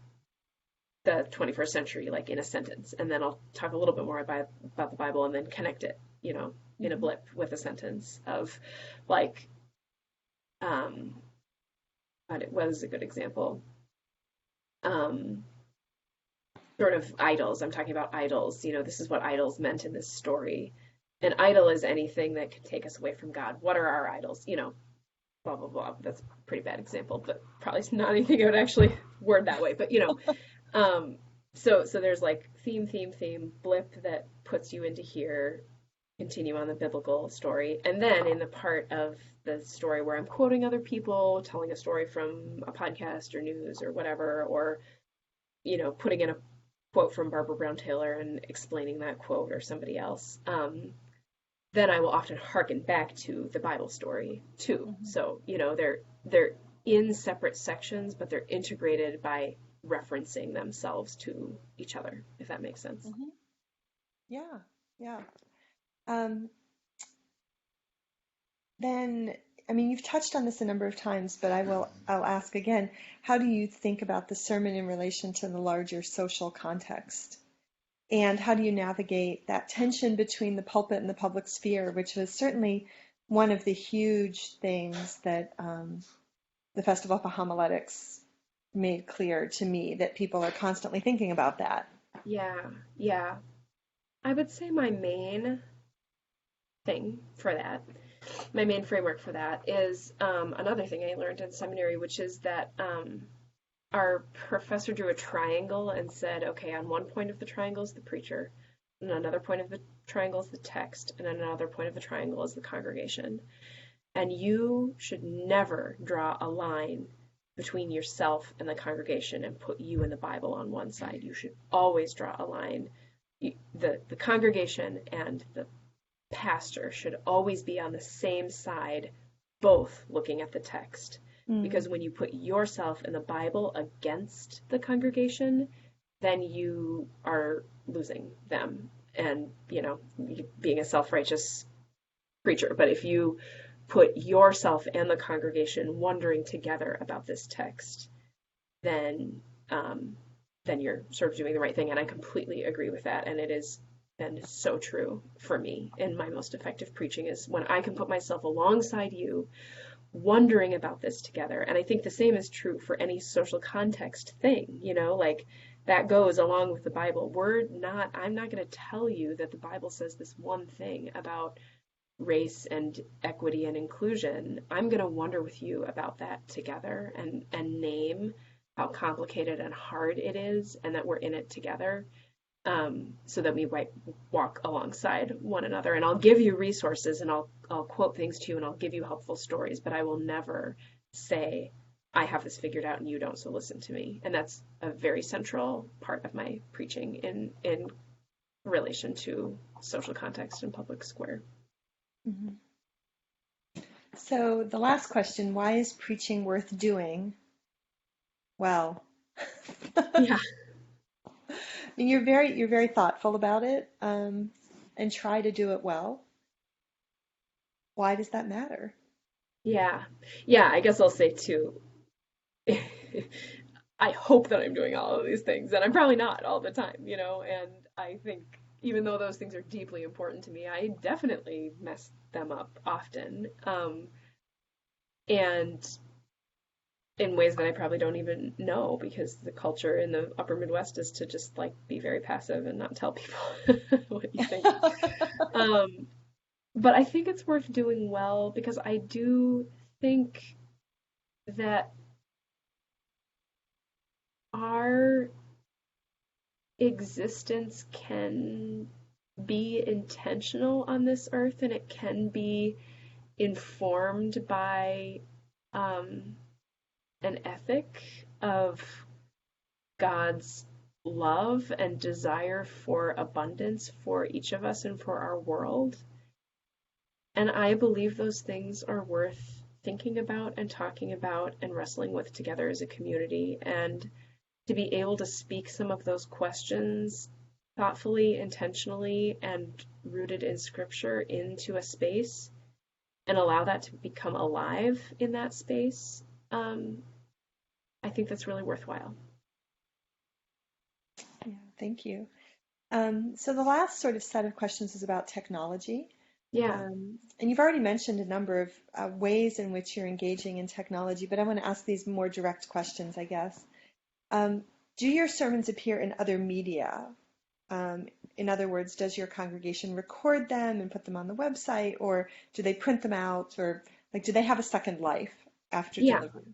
the 21st century, like in a sentence. And then I'll talk a little bit more about the Bible and then connect it, in a Hmm. blip with a sentence of like, um, what is a good example? Um, Sort of idols. I'm talking about idols. This is what idols meant in this story. An idol is anything that could take us away from God. What are our idols? Blah, blah, blah. That's a pretty bad example, but probably not anything I would actually word that way. But, um, so there's like theme, theme, theme, blip that puts you into here, continue on the biblical story. And then in the part of the story where I'm quoting other people, telling a story from a podcast or news or whatever, or, putting in a quote from Barbara Brown Taylor and explaining that quote or somebody else, then I will often hearken back to the Bible story too. Hmm. So, they're in separate sections, but they're integrated by referencing themselves to each other, if that makes sense. Hmm. Yeah, yeah. Um, then, I mean, you've touched on this a number of times, but I'll ask again. How do you think about the sermon in relation to the larger social context? And how do you navigate that tension between the pulpit and the public sphere, which was certainly one of the huge things that the Festival for Homiletics made clear to me, that people are constantly thinking about that. Yeah, yeah. I would say thing for that, my main framework for that is another thing I learned in seminary, which is that our professor drew a triangle and said, okay, on one point of the triangle is the preacher, and another point of the triangle is the text, and another point of the triangle is the congregation. And you should never draw a line between yourself and the congregation and put you and the Bible on one side. You should always draw a line. The congregation and the pastor should always be on the same side, both looking at the text. Mm. Because when you put yourself and the Bible against the congregation, then you are losing them and, being a self righteous preacher. But if you put yourself and the congregation wondering together about this text, then then you're sort of doing the right thing. And I completely agree with that. And it is been so true for me in my most effective preaching is when I can put myself alongside you, wondering about this together. And I think the same is true for any social context thing, like that goes along with the Bible. I'm not going to tell you that the Bible says this one thing about race and equity and inclusion. I'm going to wonder with you about that together and name how complicated and hard it is and that we're in it together, so that we might walk alongside one another. And I'll give you resources and I'll quote things to you and I'll give you helpful stories, but I will never say I have this figured out and you don't, so listen to me. And that's a very central part of my preaching in relation to social context and public square. Mhm. So the last question, why is preaching worth doing? Well, I Yeah. mean, you're very thoughtful about it, and try to do it well. Why does that matter? Yeah. Yeah, I guess I'll say too. I hope that I'm doing all of these things, and I'm probably not all the time, and I think even though those things are deeply important to me, I definitely mess them up often. And in ways that I probably don't even know because the culture in the upper Midwest is to just like be very passive and not tell people what you think. Um, but I think it's worth doing well because I do think that our existence can be intentional on this earth and it can be informed by um, an ethic of God's love and desire for abundance for each of us and for our world. And I believe those things are worth thinking about and talking about and wrestling with together as a community. And to be able to speak some of those questions thoughtfully, intentionally, and rooted in scripture into a space and allow that to become alive in that space, um, I think that's really worthwhile. Yeah, thank you. So the last sort of set of questions is about technology. Yeah, And you've already mentioned a number of ways in which you're engaging in technology, but I want to ask these more direct questions, I guess. Um, do your sermons appear in other media? Um, in other words, does your congregation record them and put them on the website, or do they print them out, or like do they have a second life after yeah. delivery?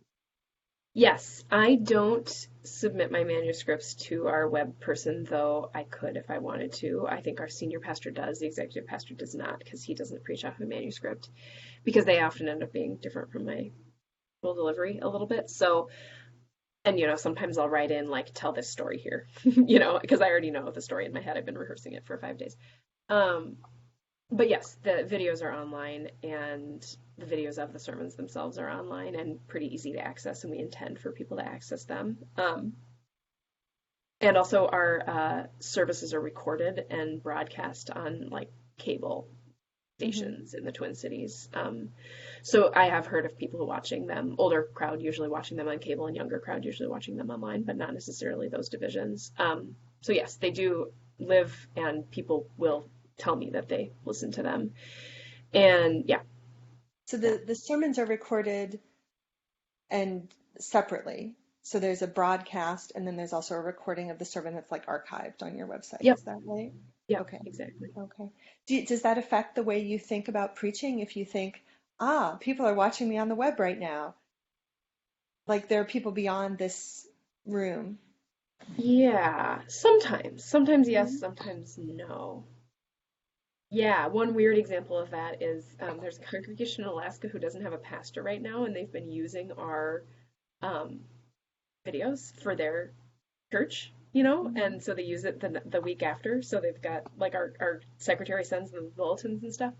Yes, I don't submit my manuscripts to our web person, though I could if I wanted to. I think our senior pastor does. The executive pastor does not because he doesn't preach off a manuscript because they often end up being different from my full delivery a little bit. So, and sometimes I'll write in like, tell this story here, because I already know the story in my head. I've been rehearsing it for 5 days. Um, but yes, the videos are online and the videos of the sermons themselves are online and pretty easy to access, and we intend for people to access them. And also, our services are recorded and broadcast on like cable Hmm. stations in the Twin Cities. So I have heard of people watching them, older crowd usually watching them on cable and younger crowd usually watching them online, but not necessarily those divisions. So yes, they do live and people will tell me that they listen to them. And yeah, So yeah. the sermons are recorded and separately. So there's a broadcast, and then there's also a recording of the sermon that's like archived on your website. Yep, Is that right? yep, Okay. exactly. Okay. Does that affect the way you think about preaching? If you think, people are watching me on the web right now, like there are people beyond this room. Yeah, sometimes. Sometimes yes, Mhm. sometimes no. Yeah, one weird example of that is there's a congregation in Alaska who doesn't have a pastor right now, and they've been using our um, videos for their church, Mhm. and so they use it the week after. So they've got like our secretary sends them bulletins and stuff.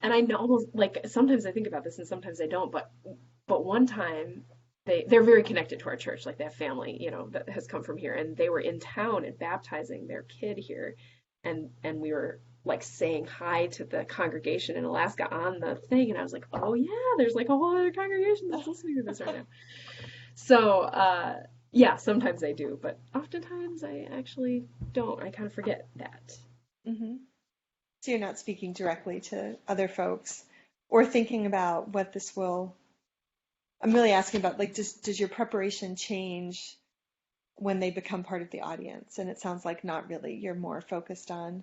And I know almost like sometimes I think about this and sometimes I don't, but one time they're very connected to our church, like they have family, that has come from here, and they were in town and baptizing their kid here, and we were like saying hi to the congregation in Alaska on the thing, and I was like, oh yeah, there's like a whole other congregation that's listening to this right now. So yeah, sometimes I do, but oftentimes I actually don't. I kind of forget that. Mhm. So you're not speaking directly to other folks or thinking about what this will. I'm really asking about like, does your preparation change when they become part of the audience? And it sounds like not really. You're more focused on.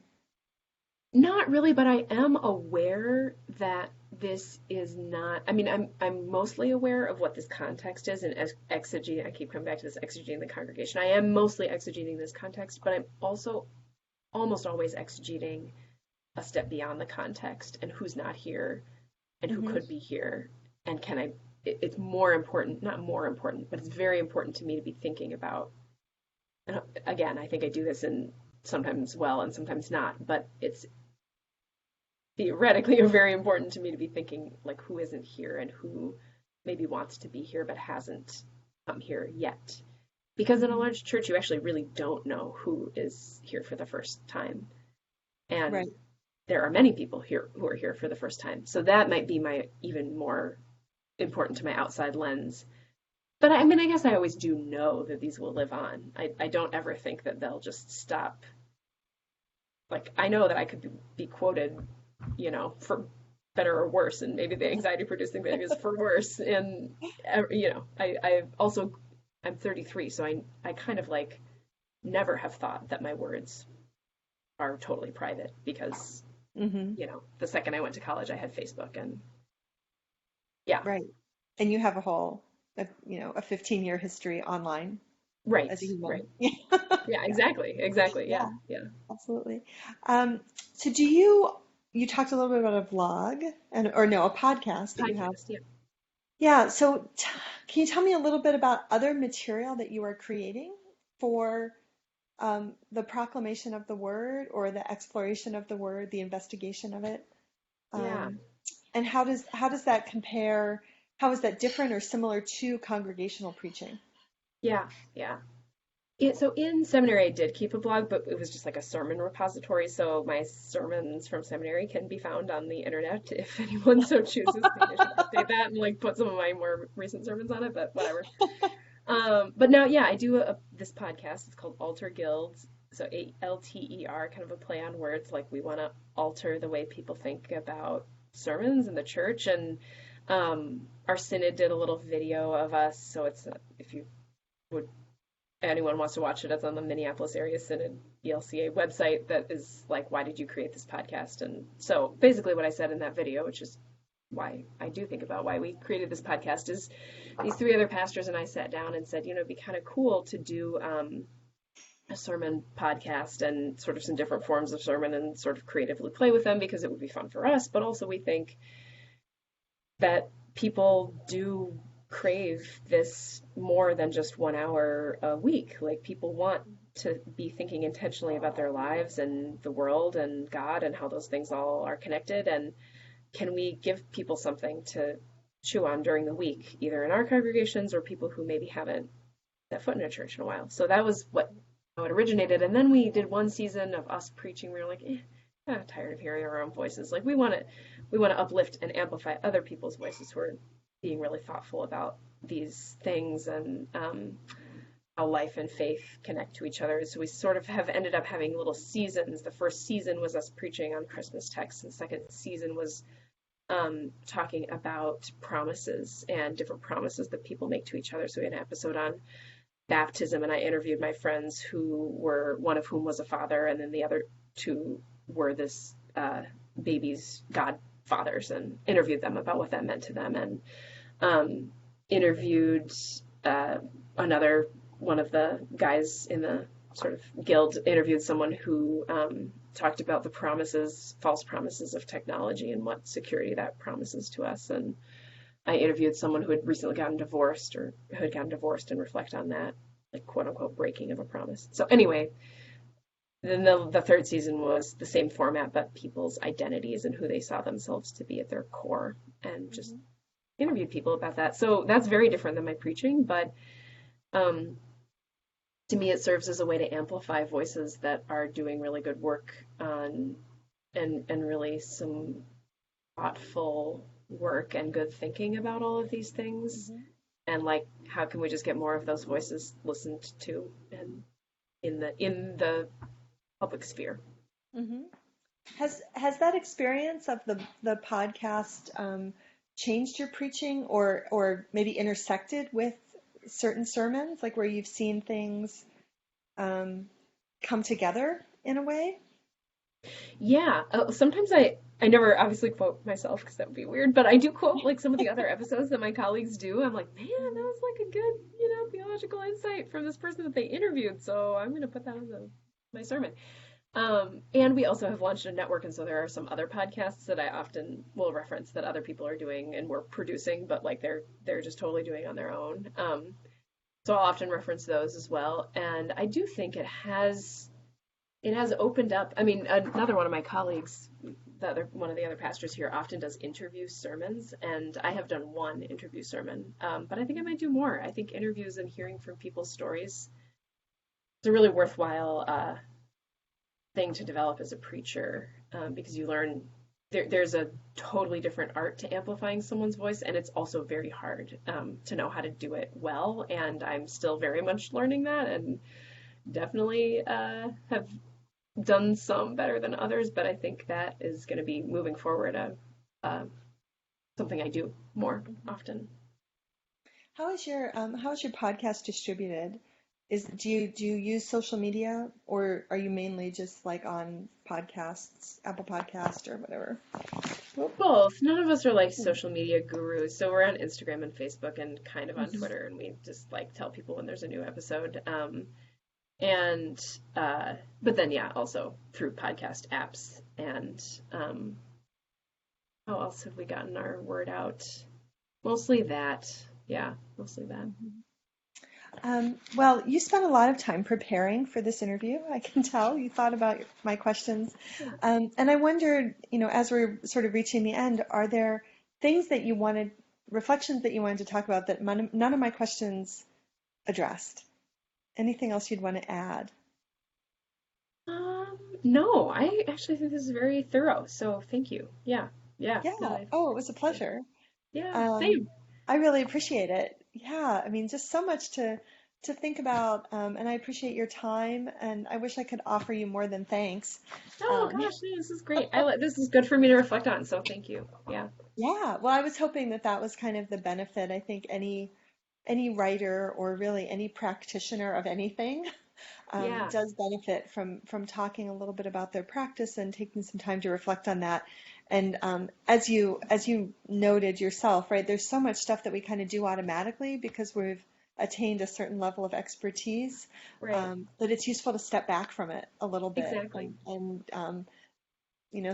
Not really, but I am aware that this is not. I mean, I'm mostly aware of what this context is and exegeting. I keep coming back to this exegeting the congregation. I am mostly exegeting this context, but I'm also almost always exegeting a step beyond the context and who's not here and who Hmm. could be here and can I. It's more important, not more important, but it's very important to me to be thinking about. And again, I think I do this in sometimes well and sometimes not, but it's theoretically are very important to me to be thinking like who isn't here and who maybe wants to be here but hasn't come here yet. Because in a Hmm. large church, you actually really don't know who is here for the first time. And Right. there are many people here who are here for the first time. So that might be my even more important to my outside lens. But I mean, I guess I always do know that these will live on. I don't ever think that they'll just stop. Like, I know that I could be quoted for better or worse, and maybe the anxiety producing thing is for worse. And I also I'm 33, so I kind of like never have thought that my words are totally private because Hmm. the second I went to college, I had Facebook, and yeah, Right. And you have a 15-year history online right, as a human. right, Yeah. yeah, Yeah. exactly, yeah, Yeah, yeah, absolutely. So you talked a little bit about a vlog or no, a podcast that you have. podcast, yeah, Yeah. So can you tell me a little bit about other material that you are creating for the proclamation of the word or the exploration of the word, the investigation of it? yeah, Um, and how does that compare? How is that different or similar to congregational preaching? yeah, yeah. So in seminary, I did keep a blog, but it was just like a sermon repository. So my sermons from seminary can be found on the internet if anyone so chooses. Maybe I should update that and like put some of my more recent sermons on it, but whatever. But now, yeah, I do this podcast. It's called Alter Guilds. So ALTER, kind of a play on words. Like we want to alter the way people think about sermons in the church. And our synod did a little video of us. So it's if you would anyone wants to watch it, it's on the Minneapolis Area Synod ELCA website. That is like, why did you create this podcast? And so basically, what I said in that video, which is why I do think about why we created this podcast, is these three other pastors and I sat down and said, it'd be kind of cool to do a sermon podcast and sort of some different forms of sermon and sort of creatively play with them because it would be fun for us. But also we think that people do crave this more than just 1 hour a week. Like people want to be thinking intentionally about their lives and the world and God and how those things all are connected. And can we give people something to chew on during the week, either in our congregations or people who maybe haven't set foot in a church in a while? So that was how it originated. And then we did one season of us preaching. We were like, tired of hearing our own voices. Like we want to uplift and amplify other people's voices who are being really thoughtful about these things and how life and faith connect to each other. So we sort of have ended up having little seasons. The first season was us preaching on Christmas texts, and the second season was talking about promises and different promises that people make to each other. So we had an episode on baptism, and I interviewed my friends one of whom was a father, and then the other two were this baby's godfathers, and interviewed them about what that meant to them, and interviewed another one of the guys in the sort of guild, interviewed someone who talked about the false promises of technology and what security that promises to us. And I interviewed someone who had recently gotten divorced or who had gotten divorced and reflect on that, like quote unquote breaking of a promise. So anyway, then the third season was the same format, but people's identities and who they saw themselves to be at their core, and just interviewed people about that. So that's very different than my preaching, but to me, it serves as a way to amplify voices that are doing really good work on and really some thoughtful work and good thinking about all of these things. Mm-hmm. And like, how can we just get more of those voices listened to and in the public sphere? Mm-hmm. Has that experience of the podcast changed your preaching or maybe intersected with certain sermons, like where you've seen things come together in a way? Yeah, sometimes I never obviously quote myself because that would be weird, but I do quote like some of the other episodes that my colleagues do. I'm like, man, that was like a good, theological insight from this person that they interviewed, so I'm going to put that on my sermon. And we also have launched a network, and so there are some other podcasts that I often will reference that other people are doing and we're producing, but like they're just totally doing on their own. So I'll often reference those as well. And I do think it has opened up. I mean, another one of my colleagues, one of the other pastors here, often does interview sermons, and I have done one interview sermon, but I think I might do more. I think interviews and hearing from people's stories is a really worthwhile thing to develop as a preacher, because you learn there's a totally different art to amplifying someone's voice, and it's also very hard to know how to do it well, and I'm still very much learning that, and definitely have done some better than others, but I think that is going to be moving forward something I do more often. How is your podcast distributed? Do you use social media, or are you mainly just like on podcasts, Apple Podcast or whatever? Well, both. None of us are like social media gurus, so we're on Instagram and Facebook and kind of on Twitter, and we just like tell people when there's a new episode. But then also through podcast apps, and how else have we gotten our word out? Mostly that. Yeah, mostly that. Well, you spent a lot of time preparing for this interview. I can tell you thought about my questions. And I wondered, as we're sort of reaching the end, are there reflections that you wanted to talk about that none of my questions addressed? anything else you'd want to add? No, I actually think this is very thorough, so thank you. Yeah, yeah, no, Yeah. Oh, it was a yeah, pleasure. yeah, Um, same. I really appreciate it. Yeah, I mean, just so much to think about, and I appreciate your time, and I wish I could offer you more than thanks. Oh Um, gosh, no, this is great. This is good for me to reflect on, so thank you. Yeah, yeah, well, I was hoping that that was kind of the benefit. I think any writer or really any practitioner of anything yeah, does benefit from talking a little bit about their practice and taking some time to reflect on that. And as you noted yourself, right, there's so much stuff that we kind of do automatically because we've attained a certain level of expertise, right, that it's useful to step back from it a little bit exactly. and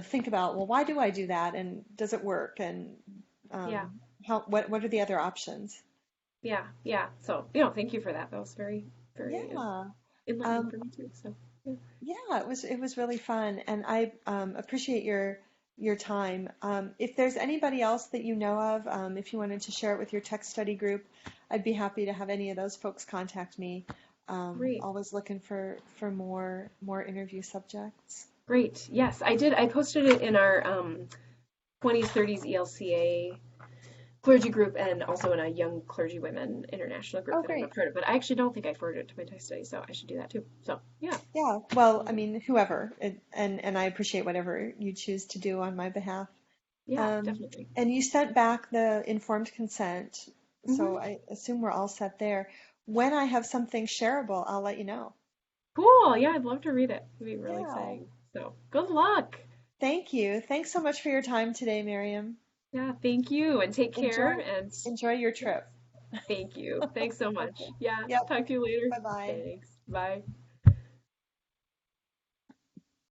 think about, well, why do I do that, and does it work, and Yeah, what are the other options? yeah, yeah. So, thank you for that. That was very, very Yeah. enlightening Um, for me too. So, yeah, Yeah, it was really fun, and I appreciate your time. If there's anybody else that you know of, if you wanted to share it with your tech study group, I'd be happy to have any of those folks contact me. great. Always looking for more interview subjects. Great. Yes, I did. I posted it in our 20s, 30s ELCA clergy group and also in a young clergy women international group Oh, that I'm a great. part of. But I actually don't think I forwarded it to my test study, so I should do that too. So yeah, Yeah. Well, I mean, whoever, and I appreciate whatever you choose to do on my behalf. yeah, Um, definitely. and you sent back the informed consent, so Hmm. I assume we're all set there. When I have something shareable, I'll let you know. Cool. Yeah, I'd love to read it. It'd be really Yeah. exciting. So good luck. Thank you. Thanks so much for your time today, Miriam. Yeah, thank you and take care. Enjoy And enjoy your yes, trip. thank you. Thanks so much. Okay. Yeah, Yep. talk to you later. Bye-bye. Thanks. Bye.